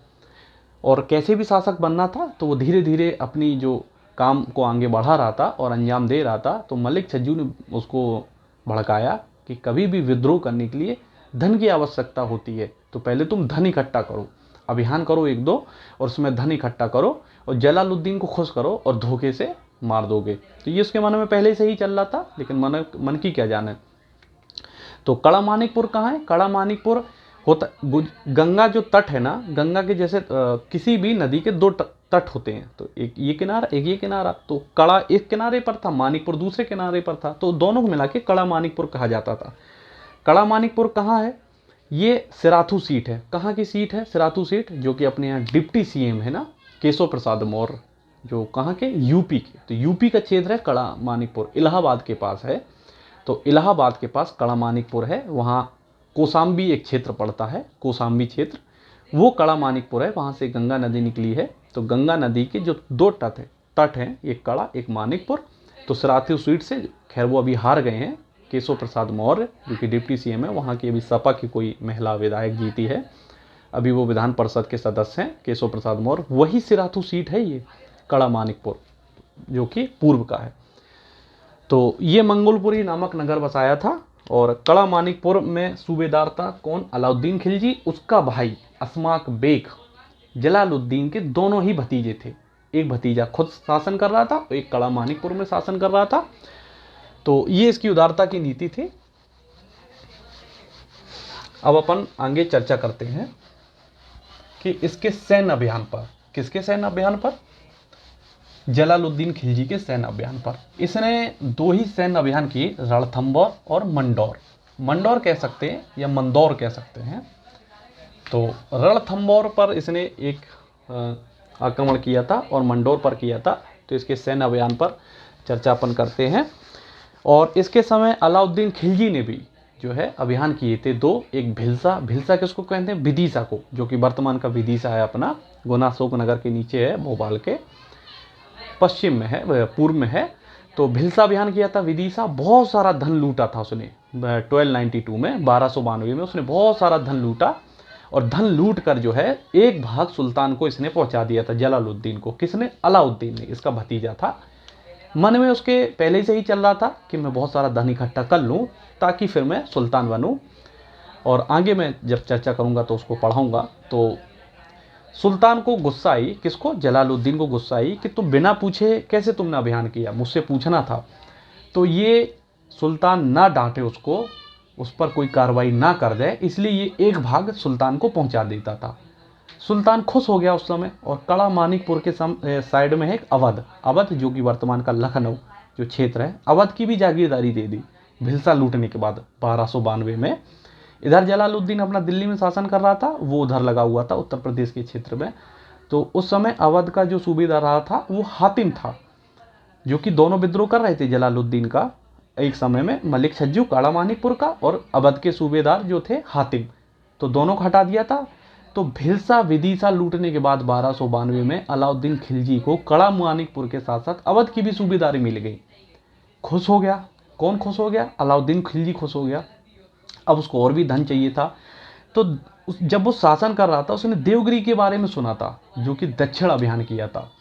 और कैसे भी शासक बनना था, तो वो धीरे धीरे अपनी जो काम को आगे बढ़ा रहा था और अंजाम दे रहा था। तो मलिक छज्जू ने उसको भड़काया कि कभी भी विद्रोह करने के लिए धन की आवश्यकता होती है, तो पहले तुम धन इकट्ठा करो, अभियान करो 1-2, और उसमें धन इकट्ठा करो और जलालुद्दीन को खुश करो और धोखे से मार दोगे। तो ये उसके मन में पहले से ही चल रहा था, लेकिन मन की क्या जाने। तो कड़ा मानिकपुर कहाँ है? कड़ा मानिकपुर होता गंगा जो तट है ना, गंगा के जैसे किसी भी नदी के 2 तट होते हैं। तो एक ये किनारा, एक ये किनारा। तो कड़ा एक किनारे पर था, मानिकपुर दूसरे किनारे पर था, तो दोनों को मिला के कड़ा मानिकपुर कहा जाता था। कड़ा मानिकपुर कहाँ है? ये सिराथू सीट है। कहाँ की सीट है? सिराथू सीट, जो कि अपने यहाँ डिप्टी सीएम है ना, केशव प्रसाद मौर्य, जो कहाँ के? यूपी के। तो यूपी का क्षेत्र है कड़ा मानिकपुर, इलाहाबाद के पास है। तो इलाहाबाद के पास कड़ा मानिकपुर है। वहाँ कोसाम्बी एक क्षेत्र पड़ता है, कोसाम्बी क्षेत्र, वो कड़ा मानिकपुर है। वहाँ से गंगा नदी निकली है। तो गंगा नदी के जो 2 तट हैं, एक कड़ा एक मानिकपुर। तो सिराथू सीट से, खैर वो अभी हार गए हैं, केशव प्रसाद मौर्य जो कि डिप्टी सीएम है, वहाँ की अभी सपा की कोई महिला विधायक जीती है, अभी वो विधान परिषद के सदस्य हैं केशव प्रसाद मौर्य। वही सिराथू सीट है ये कड़ा मानिकपुर, जो कि पूर्व का है। तो ये मंगोलपुरी नामक नगर बसाया था। और कड़ा मानिकपुर में सूबेदार था कौन? अलाउद्दीन खिलजी। उसका भाई अस्माक बेग जलालुद्दीन के दोनों ही भतीजे थे। एक भतीजा खुद शासन कर रहा था, एक कड़ा मानिकपुर में शासन कर रहा था। तो ये इसकी उदारता की नीति थी। अब अपन आगे चर्चा करते हैं कि इसके सैन्य अभियान पर। किसके सैन्य अभियान पर? जलालुद्दीन खिलजी के सैन्य अभियान पर। इसने 2 ही सैन्य अभियान किए, रणथंभौर और मंडौर कह सकते हैं या मंदौर कह सकते हैं। तो रणथंभौर पर इसने एक आक्रमण किया था और मंडौर पर किया था। तो इसके सैन्य अभियान पर चर्चा अपन करते हैं। और इसके समय अलाउद्दीन खिलजी ने भी जो है अभियान किए थे 2। एक भिलसा किसको कहते हैं? विदिशा को, जो कि वर्तमान का विदिशा है अपना, गुना अशोक नगर के नीचे है, भोपाल के पश्चिम में है, पूर्व में है। तो भिलसा अभियान किया था विदिशा। बहुत सारा धन लूटा था उसने 1292 में, 1292 में उसने बहुत सारा धन लूटा। और धन लूट कर जो है एक भाग सुल्तान को इसने पहुंचा दिया था, जलालुद्दीन को। किसने? अलाउद्दीन ने, इसका भतीजा था। मन में उसके पहले से ही चल रहा था कि मैं बहुत सारा धन इकट्ठा कर लूं ताकि फिर मैं सुल्तान बनूं। और आगे मैं जब चर्चा करूँगा तो उसको पढ़ाऊँगा। तो सुल्तान को गुस्सा आई, किसको? जलालुद्दीन को गुस्सा आई कि तुम बिना पूछे कैसे तुमने अभियान किया, मुझसे पूछना था। तो ये सुल्तान ना डांटे उसको, उस पर कोई कार्रवाई ना कर जाए, इसलिए ये एक भाग सुल्तान को पहुंचा देता था। सुल्तान खुश हो गया उस समय। और कड़ा मानिकपुर के साइड में है एक अवध, अवध जो कि वर्तमान का लखनऊ जो क्षेत्र है, अवध की भी जागीरदारी दे दी भिलसा लूटने के बाद 1292 में। इधर जलालुद्दीन अपना दिल्ली में शासन कर रहा था, वो उधर लगा हुआ था उत्तर प्रदेश के क्षेत्र में। तो उस समय अवध का जो सूबेदार रहा था वो हातिम था, जो कि दोनों विद्रोह कर रहे थे जलालुद्दीन का एक समय में, मलिक छज्जू काड़ा मानिकपुर का और अवध के सूबेदार जो थे हातिम, तो दोनों को हटा दिया था। तो भिलसा विदिशा लूटने के बाद 1292 में अलाउद्दीन खिलजी को कड़ा मानिकपुर के साथ साथ अवध की भी सूबेदारी मिल गई। खुश हो गया। कौन खुश हो गया? अलाउद्दीन खिलजी खुश हो गया। अब उसको और भी धन चाहिए था। तो जब वो शासन कर रहा था उसने देवगिरी के बारे में सुना था, जो कि दक्षिण अभियान किया था,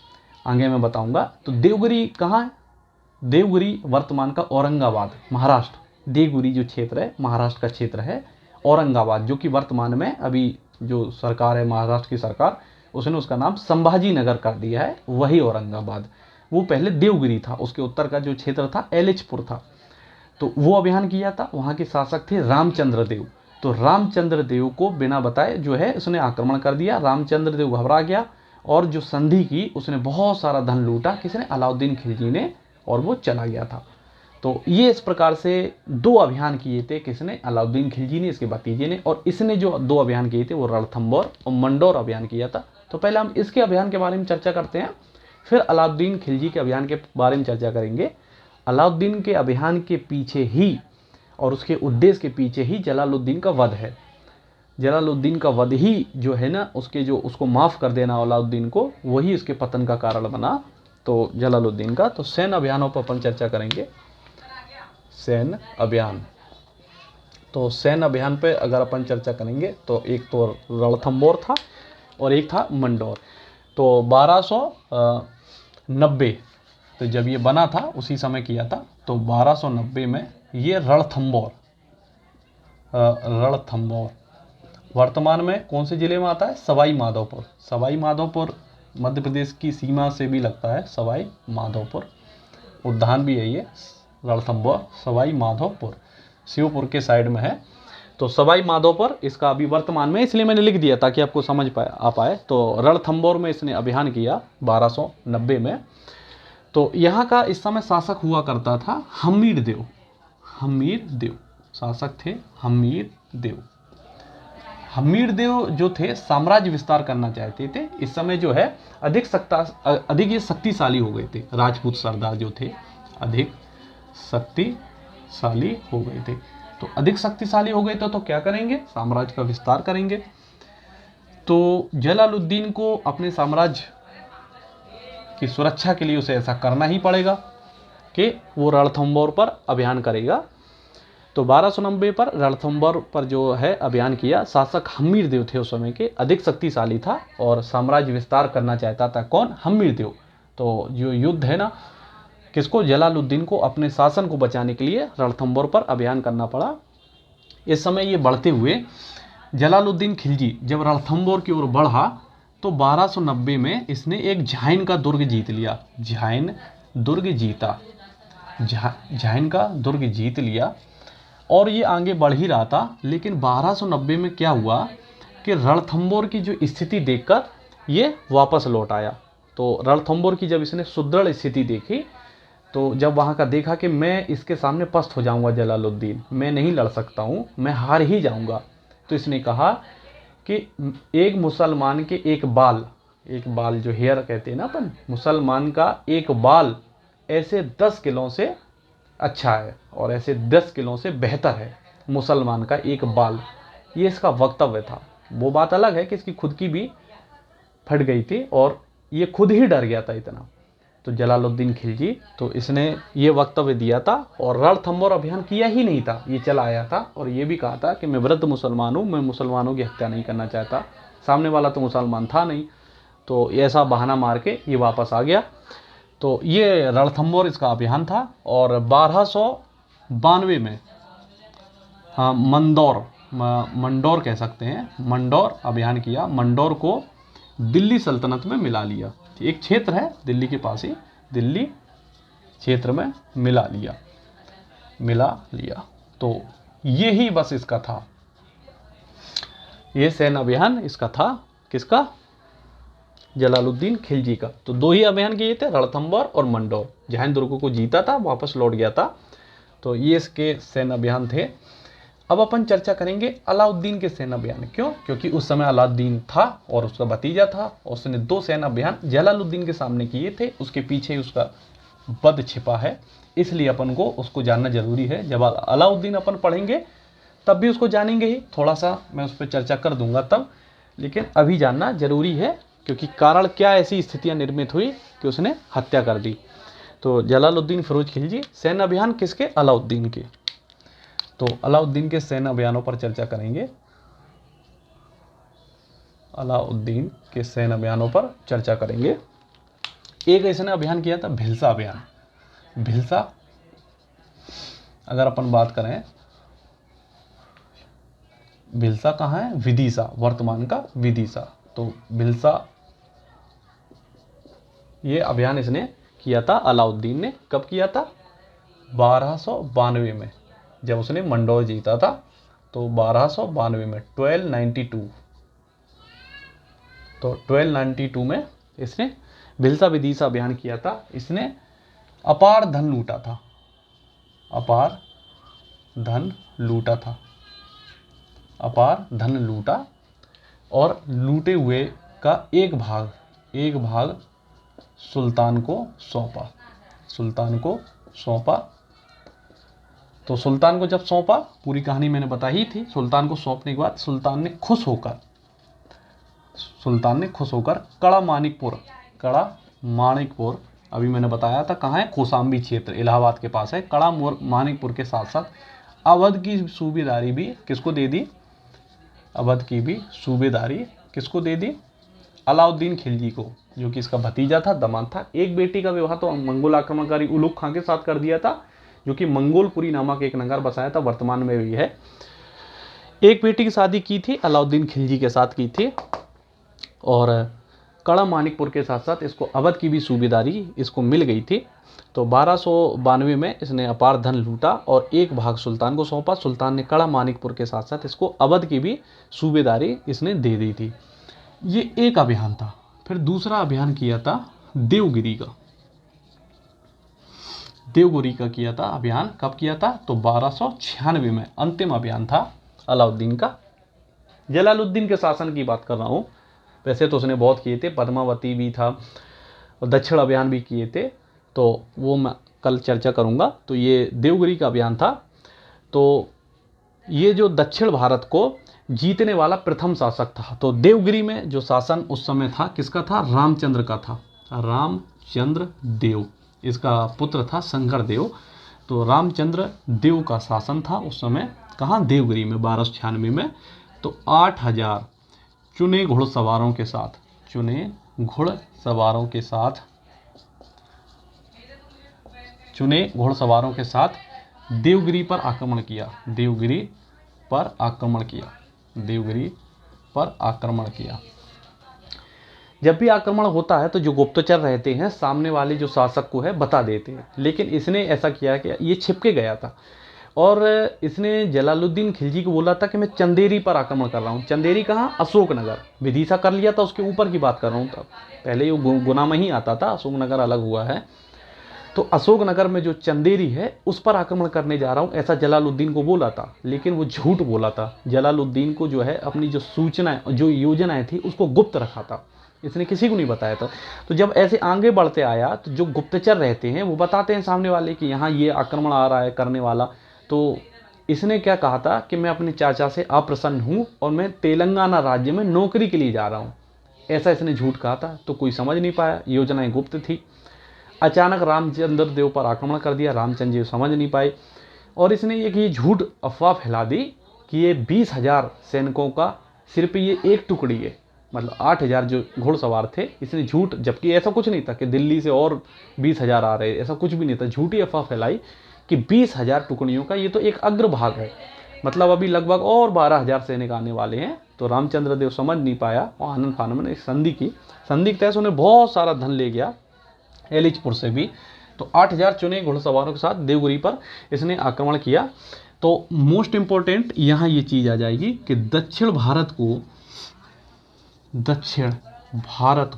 आगे मैं बताऊंगा। तो देवगिरी कहाँ है? देवगिरी वर्तमान का औरंगाबाद, महाराष्ट्र। देवगिरी जो क्षेत्र है महाराष्ट्र का क्षेत्र है, औरंगाबाद, जो कि वर्तमान में अभी जो सरकार है महाराष्ट्र की सरकार, उसने उसका नाम संभाजी नगर कर दिया है, वही औरंगाबाद। वो पहले देवगिरी था, उसके उत्तर का जो क्षेत्र था एलिचपुर था। तो वो अभियान किया था। वहाँ के शासक थे रामचंद्र देव। तो रामचंद्र देव को बिना बताए जो है उसने आक्रमण कर दिया। रामचंद्र देव घबरा गया और जो संधि की उसने बहुत सारा धन लूटा, किसने? अलाउद्दीन खिलजी ने, और वो चला गया था। तो ये इस प्रकार से दो अभियान किए थे, किसने? अलाउद्दीन खिलजी ने, इसके भतीजे ने। और इसने जो दो अभियान किए थे वो रणथंबोर और मंडोर अभियान किया था। तो पहले हम इसके अभियान के बारे में चर्चा करते हैं, फिर अलाउद्दीन खिलजी के अभियान के बारे में चर्चा करेंगे। अलाउद्दीन के अभियान के पीछे ही और उसके उद्देश्य के पीछे ही जलालुद्दीन का वध है। जलालुद्दीन का वध ही जो है ना, उसके जो उसको माफ़ कर देना अलाउद्दीन को, वही उसके पतन का कारण बना। तो जलालुद्दीन का, तो सैन्य अभियानों पर अपन चर्चा करेंगे। सैन्य अभियान, तो सैन्य अभियान पे अगर अपन चर्चा करेंगे तो एक तो रणथंबोर था और एक था मंडोर। तो 1290 तो जब ये बना था उसी समय किया था। तो 1290 में ये रणथंबोर वर्तमान में कौन से जिले में आता है? सवाई माधोपुर। सवाई माधोपुर मध्य प्रदेश की सीमा से भी लगता है, सवाई माधोपुर उद्यान भी है ये रणथंबोर, सवाई माधोपुर शिवपुर के साइड में है। तो सवाई माधोपुर इसका अभी वर्तमान में, इसलिए मैंने लिख दिया ताकि आपको समझ आ पाए। तो रणथंबोर में इसने अभियान किया 1290 में। तो यहाँ का इस समय शासक हुआ करता था हमीर देव। हमीर देव शासक थे, हमीर देव। हमीर देव जो थे साम्राज्य विस्तार करना चाहते थे। इस समय जो है अधिक ये शक्तिशाली हो गए थे। राजपूत सरदार जो थे अधिक शक्तिशाली हो गए थे। तो अधिक शक्तिशाली हो गए तो क्या करेंगे? साम्राज्य का विस्तार करेंगे। तो जलालुद्दीन को अपने साम्राज्य की सुरक्षा के लिए उसे ऐसा करना ही पड़ेगा कि वो रणथंबोर पर अभियान करेगा। तो 1290 पर रणथंबोर पर जो है अभियान किया। शासक हमीर देव थे उस समय के, अधिक शक्तिशाली था और साम्राज्य विस्तार करना चाहता था। कौन? हमीर देव। तो जो युद्ध है ना, किसको? जलालुद्दीन को अपने शासन को बचाने के लिए रणथंबोर पर अभियान करना पड़ा। इस समय ये बढ़ते हुए जलालुद्दीन खिलजी जब रणथंबोर की ओर बढ़ा तो 1290 में इसने एक झाइन का दुर्ग जीत लिया। झाइन दुर्ग जीता, झाइन का दुर्ग जीत लिया और ये आगे बढ़ ही रहा था। लेकिन 1290 में क्या हुआ कि रणथंबोर की जो स्थिति देखकर ये वापस लौट आया। तो रणथंबोर की जब इसने सुदृढ़ स्थिति देखी, तो जब वहाँ का देखा कि मैं इसके सामने पस्त हो जाऊँगा जलालुद्दीन, मैं नहीं लड़ सकता हूँ, मैं हार ही जाऊँगा, तो इसने कहा कि एक मुसलमान के एक बाल जो हेयर कहते हैं ना अपन, मुसलमान का एक बाल ऐसे 10 किलों से अच्छा है और ऐसे 10 किलों से बेहतर है मुसलमान का एक बाल। ये इसका वक्तव्य था। वो बात अलग है कि इसकी खुद की भी फट गई थी और ये खुद ही डर गया था इतना। तो जलालुद्दीन खिलजी, तो इसने ये वक्तव्य दिया था और रणथंबोर अभियान किया ही नहीं था, ये चला आया था और ये भी कहा था कि मैं वृद्ध मुसलमान हूँ, मैं मुसलमानों की हत्या नहीं करना चाहता। सामने वाला तो मुसलमान था नहीं, तो ऐसा बहाना मार के ये वापस आ गया। तो ये रणथंबोर इसका अभियान था। और 1292 में मंडौर कह सकते हैं, मंडौर अभियान किया। मंडौर को दिल्ली सल्तनत में मिला लिया। एक क्षेत्र है दिल्ली के पास ही, दिल्ली क्षेत्र में मिला लिया। तो ये ही बस इसका था, ये सैन्य अभियान इसका था। किसका? जलालुद्दीन खिलजी का। तो 2 ही अभियान किए थे, रणथंभौर और मंडौर। जहान दुर्ग को जीता था, वापस लौट गया था। तो ये इसके सैन्य अभियान थे। अब अपन चर्चा करेंगे अलाउद्दीन के सैन्य अभियान। क्यों? क्योंकि उस समय अलाउद्दीन था और उसका भतीजा था, और उसने 2 सैन्य अभियान जलालुद्दीन के सामने किए थे। उसके पीछे उसका वध छिपा है, इसलिए अपन को उसको जानना जरूरी है। जब अलाउद्दीन अपन पढ़ेंगे तब भी उसको जानेंगे ही, थोड़ा सा मैं उस पर चर्चा कर दूंगा तब, लेकिन अभी जानना जरूरी है। क्योंकि कारण क्या ऐसी स्थितियां निर्मित हुई कि उसने हत्या कर दी। तो जलालुद्दीन फिरोज खिलजी, सैन्य अभियान किसके? अलाउद्दीन के। तो अलाउद्दीन के सैन्य अभियानों पर चर्चा करेंगे। अलाउद्दीन के सैन्य अभियानों पर चर्चा करेंगे। एक इसने अभियान किया था भिलसा अभियान। भिलसा, अगर अपन बात करें, भिलसा कहाँ है? विदिशा, वर्तमान का विदिशा। तो भिलसा, ये अभियान इसने किया था अलाउद्दीन ने। कब किया था? 1292 में, जब उसने मंडौर जीता था। तो 1292 में, 1292। तो 1292 में इसने भिलसा विदिशा अभियान किया था। इसने अपार धन लूटा था, अपार धन लूटा था, अपार धन लूटा, और लूटे हुए का एक भाग सुल्तान को सौंपा, सुल्तान को सौंपा। तो सुल्तान को जब सौंपा, पूरी कहानी मैंने बताई ही थी। सुल्तान को सौंपने के बाद सुल्तान ने खुश होकर कड़ा मानिकपुर, अभी मैंने बताया था कहाँ है? कौशाम्बी क्षेत्र, इलाहाबाद के पास है। कड़ा मानिकपुर के साथ साथ अवध की सूबेदारी भी किसको दे दी? अवध की भी सूबेदारी किसको दे दी? अलाउद्दीन खिलजी को, जो कि इसका भतीजा था, दामाद था। एक बेटी का विवाह तो मंगोल आक्रमणकारी उलुग खां के साथ कर दिया था, जो कि मंगोलपुरी नामक एक नगर बसाया था, वर्तमान में भी है। एक बेटी की शादी की थी अलाउद्दीन खिलजी के साथ की थी, और कड़ा मानिकपुर के साथ साथ इसको अवध की भी सूबेदारी इसको मिल गई थी। तो 1292 में इसने अपार धन लूटा और एक भाग सुल्तान को सौंपा। सुल्तान ने कड़ा मानिकपुर के साथ साथ इसको अवध की भी सूबेदारी इसने दे दी थी। ये एक अभियान था। फिर दूसरा अभियान किया था देवगिरी का। देवगिरी का किया था अभियान। कब किया था? तो 1296 में अंतिम अभियान था अलाउद्दीन का। जलालुद्दीन के शासन की बात कर रहा हूँ। वैसे तो उसने बहुत किए थे, पद्मावती भी था और दक्षिण अभियान भी किए थे, तो वो मैं कल चर्चा करूँगा। तो ये देवगिरी का अभियान था। तो ये जो दक्षिण भारत को जीतने वाला प्रथम शासक था। तो देवगिरी में जो शासन उस समय था, किसका था? रामचंद्र का था, रामचंद्र देव। इसका पुत्र था शंकर देव। तो रामचंद्र देव का शासन था उस समय। कहाँ? देवगिरी में, 1296 में। तो 8000 चुने घुड़सवारों के साथ देवगिरी पर आक्रमण किया। जब भी आक्रमण होता है तो जो गुप्तचर रहते हैं सामने वाले जो शासक को है बता देते हैं, लेकिन इसने ऐसा किया कि ये छिप के गया था, और इसने जलालुद्दीन खिलजी को बोला था कि मैं चंदेरी पर आक्रमण कर रहा हूँ। चंदेरी कहाँ? अशोकनगर। विदिशा कर लिया था, उसके ऊपर की बात कर रहा हूँ। तब पहले ये गुना में ही आता था, अशोकनगर अलग हुआ है। तो अशोकनगर में जो चंदेरी है उस पर आक्रमण करने जा रहा हूँ, ऐसा जलालुद्दीन को बोला था, लेकिन वो झूठ बोला था। जलालुद्दीन को जो है अपनी जो सूचना, जो योजनाएं थी, उसको गुप्त रखा था, इसने किसी को नहीं बताया था। तो जब ऐसे आगे बढ़ते आया तो जो गुप्तचर रहते हैं वो बताते हैं सामने वाले कि यहाँ ये आक्रमण आ रहा है करने वाला। तो इसने क्या कहा था कि मैं अपने चाचा से अप्रसन्न हूँ और मैं तेलंगाना राज्य में नौकरी के लिए जा रहा हूँ, ऐसा इसने झूठ कहा था। तो कोई समझ नहीं पाया, योजनाएं गुप्त थी। अचानक रामचंद्र देव पर आक्रमण कर दिया, रामचंद्र जी समझ नहीं पाए, और इसने ये झूठ अफवाह फैला दी कि ये 20,000 सैनिकों का सिर्फ ये एक टुकड़ी है, मतलब 8,000 जो घुड़सवार थे। इसने झूठ, जबकि ऐसा कुछ नहीं था कि दिल्ली से और 20,000 आ रहे, ऐसा कुछ भी नहीं था। झूठी अफवाह फैलाई कि 20,000 टुकड़ियों का ये तो एक अग्रभाग है, मतलब अभी लगभग और 12,000 सैनिक आने वाले हैं। तो रामचंद्र देव समझ नहीं पाया और आनंद फानम ने संधि की। संधि के तहत उन्हें बहुत सारा धन ले गया एलिचपुर से भी। तो 8,000 चुने घुड़सवारों के साथ देवगिरी पर इसने आक्रमण किया। तो मोस्ट इंपॉर्टेंट यहाँ ये चीज़ आ जाएगी कि दक्षिण भारत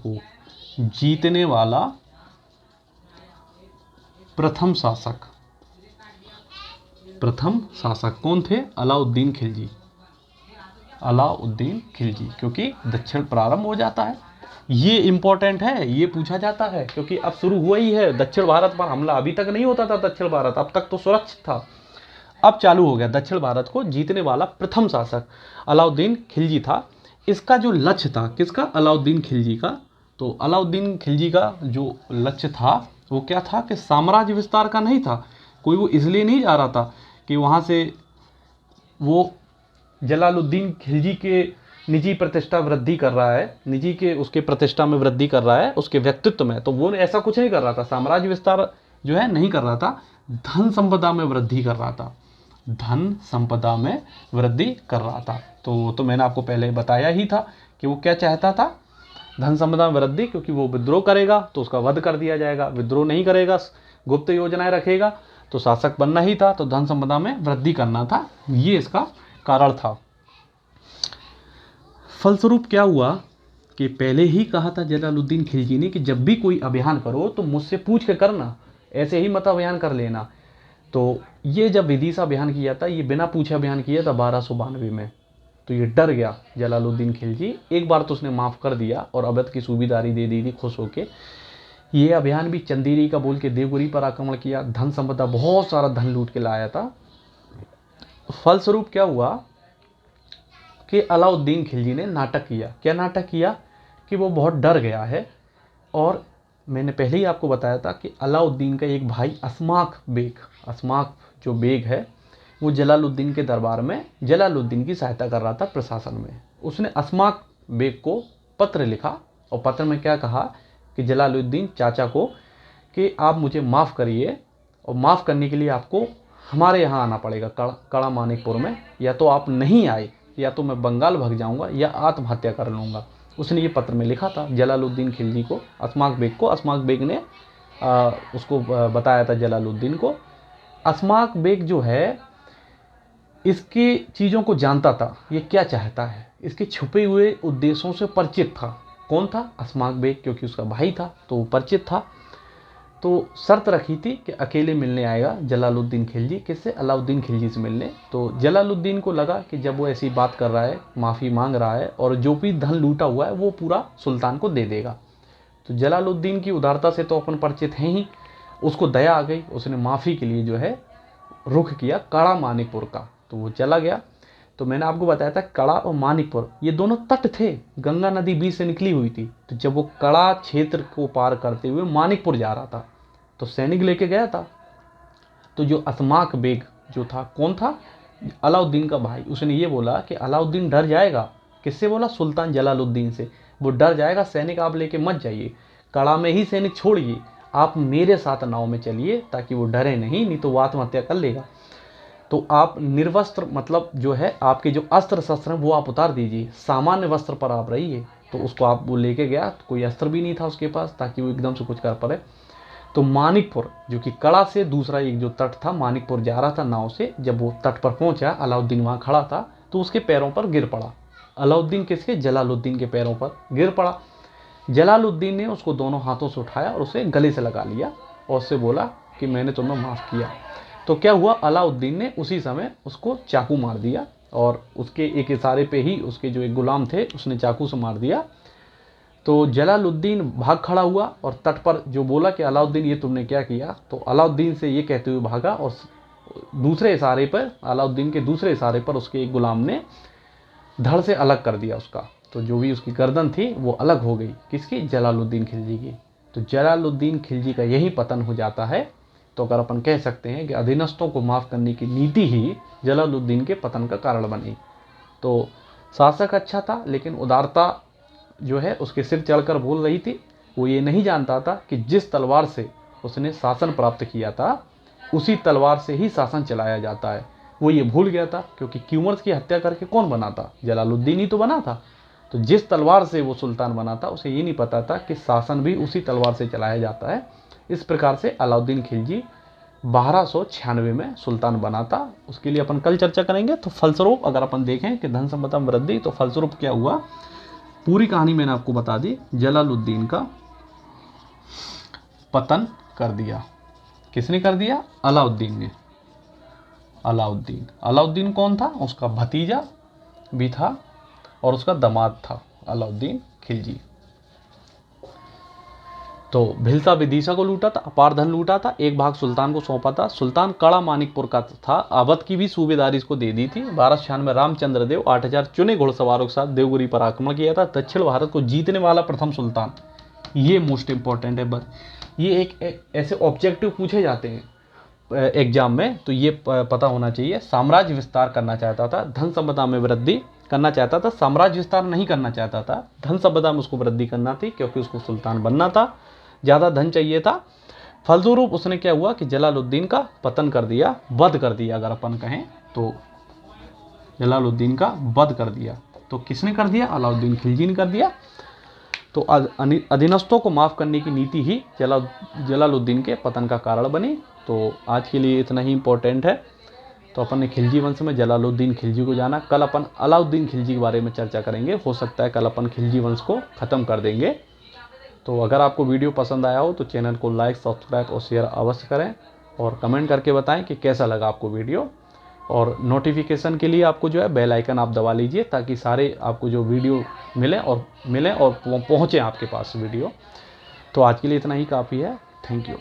को जीतने वाला प्रथम शासक कौन थे? अलाउद्दीन खिलजी, क्योंकि दक्षिण प्रारंभ हो जाता है। ये इंपॉर्टेंट है, ये पूछा जाता है, क्योंकि अब शुरू हुआ ही है दक्षिण भारत पर हमला। अभी तक नहीं होता था दक्षिण भारत, अब तक तो सुरक्षित था, अब चालू हो गया। दक्षिण भारत को जीतने वाला प्रथम शासक अलाउद्दीन खिलजी था। इसका जो लक्ष्य था, किसका? अलाउद्दीन खिलजी का। तो अलाउद्दीन खिलजी का जो लक्ष्य था वो क्या था कि साम्राज्य विस्तार का नहीं था। कोई वो इसलिए नहीं जा रहा था कि वहाँ से वो जलालुद्दीन खिलजी के निजी प्रतिष्ठा वृद्धि कर रहा है, उसके प्रतिष्ठा में वृद्धि कर रहा है, उसके व्यक्तित्व में। तो वो ऐसा कुछ नहीं कर रहा था, साम्राज्य विस्तार जो है नहीं कर रहा था, धन संपदा में वृद्धि कर रहा था। तो मैंने आपको पहले बताया ही था कि वो क्या चाहता था, धन संपदा में वृद्धि, क्योंकि वो विद्रोह करेगा तो उसका वध कर दिया जाएगा, विद्रोह नहीं करेगा, गुप्त योजनाएं रखेगा तो शासक बनना ही था, तो धन संपदा में वृद्धि करना था, ये इसका कारण था। फलस्वरूप क्या हुआ कि पहले ही कहा था जलालुद्दीन खिलजी ने कि जब भी कोई अभियान करो तो मुझसे पूछ के करना, ऐसे ही मत अभियान कर लेना। तो ये जब विदिशा अभियान किया था, ये बिना पूछे अभियान किया था 1292 में। तो ये डर गया जलालुद्दीन खिलजी। एक बार तो उसने माफ़ कर दिया और अवध की सूबेदारी दे दी थी खुश होके। ये अभियान भी चंदेरी का बोल के देवगिरी पर आक्रमण किया, धन संपदा बहुत सारा धन लूट के लाया था। फलस्वरूप क्या हुआ कि अलाउद्दीन खिलजी ने नाटक किया। क्या नाटक किया? कि वो बहुत डर गया है। और मैंने पहले ही आपको बताया था कि अलाउद्दीन का एक भाई अस्माक जो बेग है, वो जलालुद्दीन के दरबार में जलालुद्दीन की सहायता कर रहा था प्रशासन में। उसने अस्माक बेग को पत्र लिखा और पत्र में क्या कहा कि जलालुद्दीन चाचा को कि आप मुझे माफ़ करिए, और माफ़ करने के लिए आपको हमारे यहाँ आना पड़ेगा कड़ा मानिकपुर में, या तो आप नहीं आए या तो मैं बंगाल भाग जाऊँगा या आत्महत्या कर लूँगा। उसने ये पत्र में लिखा था जलालुद्दीन खिलजी को, अस्माक बेग को। अस्माक बेग ने उसको बताया था जलालुद्दीन को। अस्माक बेग जो है इसकी चीज़ों को जानता था, ये क्या चाहता है, इसके छुपे हुए उद्देश्यों से परिचित था। कौन था? अस्माक बेग, क्योंकि उसका भाई था तो वो परिचित था। तो शर्त रखी थी कि अकेले मिलने आएगा जलालुद्दीन खिलजी। किससे? अलाउद्दीन खिलजी से मिलने। तो जलालुद्दीन को लगा कि जब वो ऐसी बात कर रहा है, माफ़ी मांग रहा है और जो भी धन लूटा हुआ है वो पूरा सुल्तान को दे देगा। तो जलालुद्दीन की उदारता से तो अपन परिचित हैं ही, उसको दया आ गई, उसने माफ़ी के लिए जो है रुख किया कड़ा मानिकपुर का। तो वो चला गया। तो मैंने आपको बताया था कड़ा और मानिकपुर ये दोनों तट थे, गंगा नदी बीच से निकली हुई थी। तो जब वो कड़ा क्षेत्र को पार करते हुए मानिकपुर जा रहा था तो सैनिक लेके गया था। तो जो अस्माक बेग जो था, कौन था? अलाउद्दीन का भाई। उसने ये बोला कि अलाउद्दीन डर जाएगा। किससे बोला? सुल्तान जलालुद्दीन से। वो डर जाएगा, सैनिक आप लेके मत जाइए, कड़ा में ही सैनिक छोड़िए, आप मेरे साथ नाव में चलिए ताकि वो डरे नहीं तो वो आत्महत्या कर लेगा। तो आप निर्वस्त्र, मतलब जो है आपके जो अस्त्र शस्त्र हैं वो आप उतार दीजिए, सामान्य वस्त्र पर आप रहिए। तो उसको आप वो लेके गया, तो कोई अस्त्र भी नहीं था उसके पास ताकि वो एकदम से कुछ कर पाए। तो मानिकपुर, जो कि कड़ा से दूसरा एक जो तट था, मानिकपुर जा रहा था नाव से, जब वो तट पर पहुंचा, अलाउद्दीन वहाँ खड़ा था, तो उसके पैरों पर गिर पड़ा। अलाउद्दीन किसके? जलालुद्दीन के पैरों पर गिर पड़ा। जलालुद्दीन ने उसको दोनों हाथों से उठाया और उसे गले से लगा लिया और उससे बोला कि मैंने तुम्हें माफ़ किया। तो क्या हुआ? अलाउद्दीन ने उसी समय उसको चाकू मार दिया और उसके एक इशारे पे ही उसके जो एक गुलाम थे उसने चाकू से मार दिया। तो जलालुद्दीन भाग खड़ा हुआ और तट पर जो बोला कि अलाउद्दीन ये तुमने क्या किया, तो अलाउद्दीन से ये कहते हुए भागा और दूसरे इशारे पर, अलाउद्दीन के दूसरे इशारे पर उसके एक गुलाम ने धड़ से अलग कर दिया उसका। तो जो भी उसकी गर्दन थी वो अलग हो गई। किसकी? जलालुद्दीन खिलजी की। तो जलालुद्दीन खिलजी का यही पतन हो जाता है। तो अगर अपन कह सकते हैं कि अधीनस्थों को माफ़ करने की नीति ही जलालुद्दीन के पतन का कारण बनी। तो शासक अच्छा था लेकिन उदारता जो है उसके सिर चढ़कर बोल रही थी। वो ये नहीं जानता था कि जिस तलवार से उसने शासन प्राप्त किया था उसी तलवार से ही शासन चलाया जाता है। वो ये भूल गया था, क्योंकि क्यूमर्स की हत्या करके कौन बना था? जलालुद्दीन ही तो बना था। तो जिस तलवार से वो सुल्तान बना था उसे ये नहीं पता था कि शासन भी उसी तलवार से चलाया जाता है। इस प्रकार से अलाउद्दीन खिलजी 1296 में सुल्तान बना था। उसके लिए अपन कल चर्चा करेंगे। तो फलस्वरूप अगर अपन देखें कि धन संपदा में वृद्धि, तो फलस्वरूप क्या हुआ, पूरी कहानी मैंने आपको बता दी। जलालुद्दीन का पतन कर दिया। किसने कर दिया? अलाउद्दीन ने। अलाउद्दीन कौन था? उसका भतीजा भी था और उसका दामाद था अलाउद्दीन खिलजी। तो भिलसा विदिशा को लूटा था, अपार धन लूटा था, एक भाग सुल्तान को सौंपा था। सुल्तान कड़ा मानिकपुर का था, अवध की भी सूबेदारी इसको दे दी थी। 1296 में रामचंद्र देव 8000 चुने घुड़सवारों के साथ देवगिरी पर आक्रमण किया था। दक्षिण भारत को जीतने वाला प्रथम सुल्तान। ये मोस्ट इंपॉर्टेंट है। बस ये एक ऐसे ऑब्जेक्टिव पूछे जाते हैं एग्जाम में, तो ये पता होना चाहिए। साम्राज्य विस्तार करना चाहता था, धन संपदा में वृद्धि करना चाहता था, साम्राज्य विस्तार नहीं करना चाहता था। धन संपदा में उसको वृद्धि करना थी क्योंकि उसको सुल्तान बनना था, ज़्यादा धन चाहिए था। फलस्वरूप उसने क्या हुआ कि जलालुद्दीन का पतन कर दिया, वध कर दिया। अगर अपन कहें तो जलालुद्दीन का वध कर दिया। तो किसने कर दिया? अलाउद्दीन खिलजी ने कर दिया। तो अधीनस्थों को माफ़ करने की नीति ही जलालुद्दीन के पतन का कारण बनी। तो आज के लिए इतना ही इम्पोर्टेंट है। तो अपन ने खिलजी वंश में जलालुद्दीन खिलजी को जाना। कल अपन अलाउद्दीन खिलजी के बारे में चर्चा करेंगे। हो सकता है कल अपन खिलजी वंश को ख़त्म कर देंगे। तो अगर आपको वीडियो पसंद आया हो तो चैनल को लाइक, सब्सक्राइब और शेयर अवश्य करें, और कमेंट करके बताएं कि कैसा लगा आपको वीडियो। और नोटिफिकेशन के लिए आपको जो है बेल आइकन आप दबा लीजिए, ताकि सारे आपको जो वीडियो मिले और पहुँचे आपके पास वीडियो। तो आज के लिए इतना ही काफ़ी है। Thank you.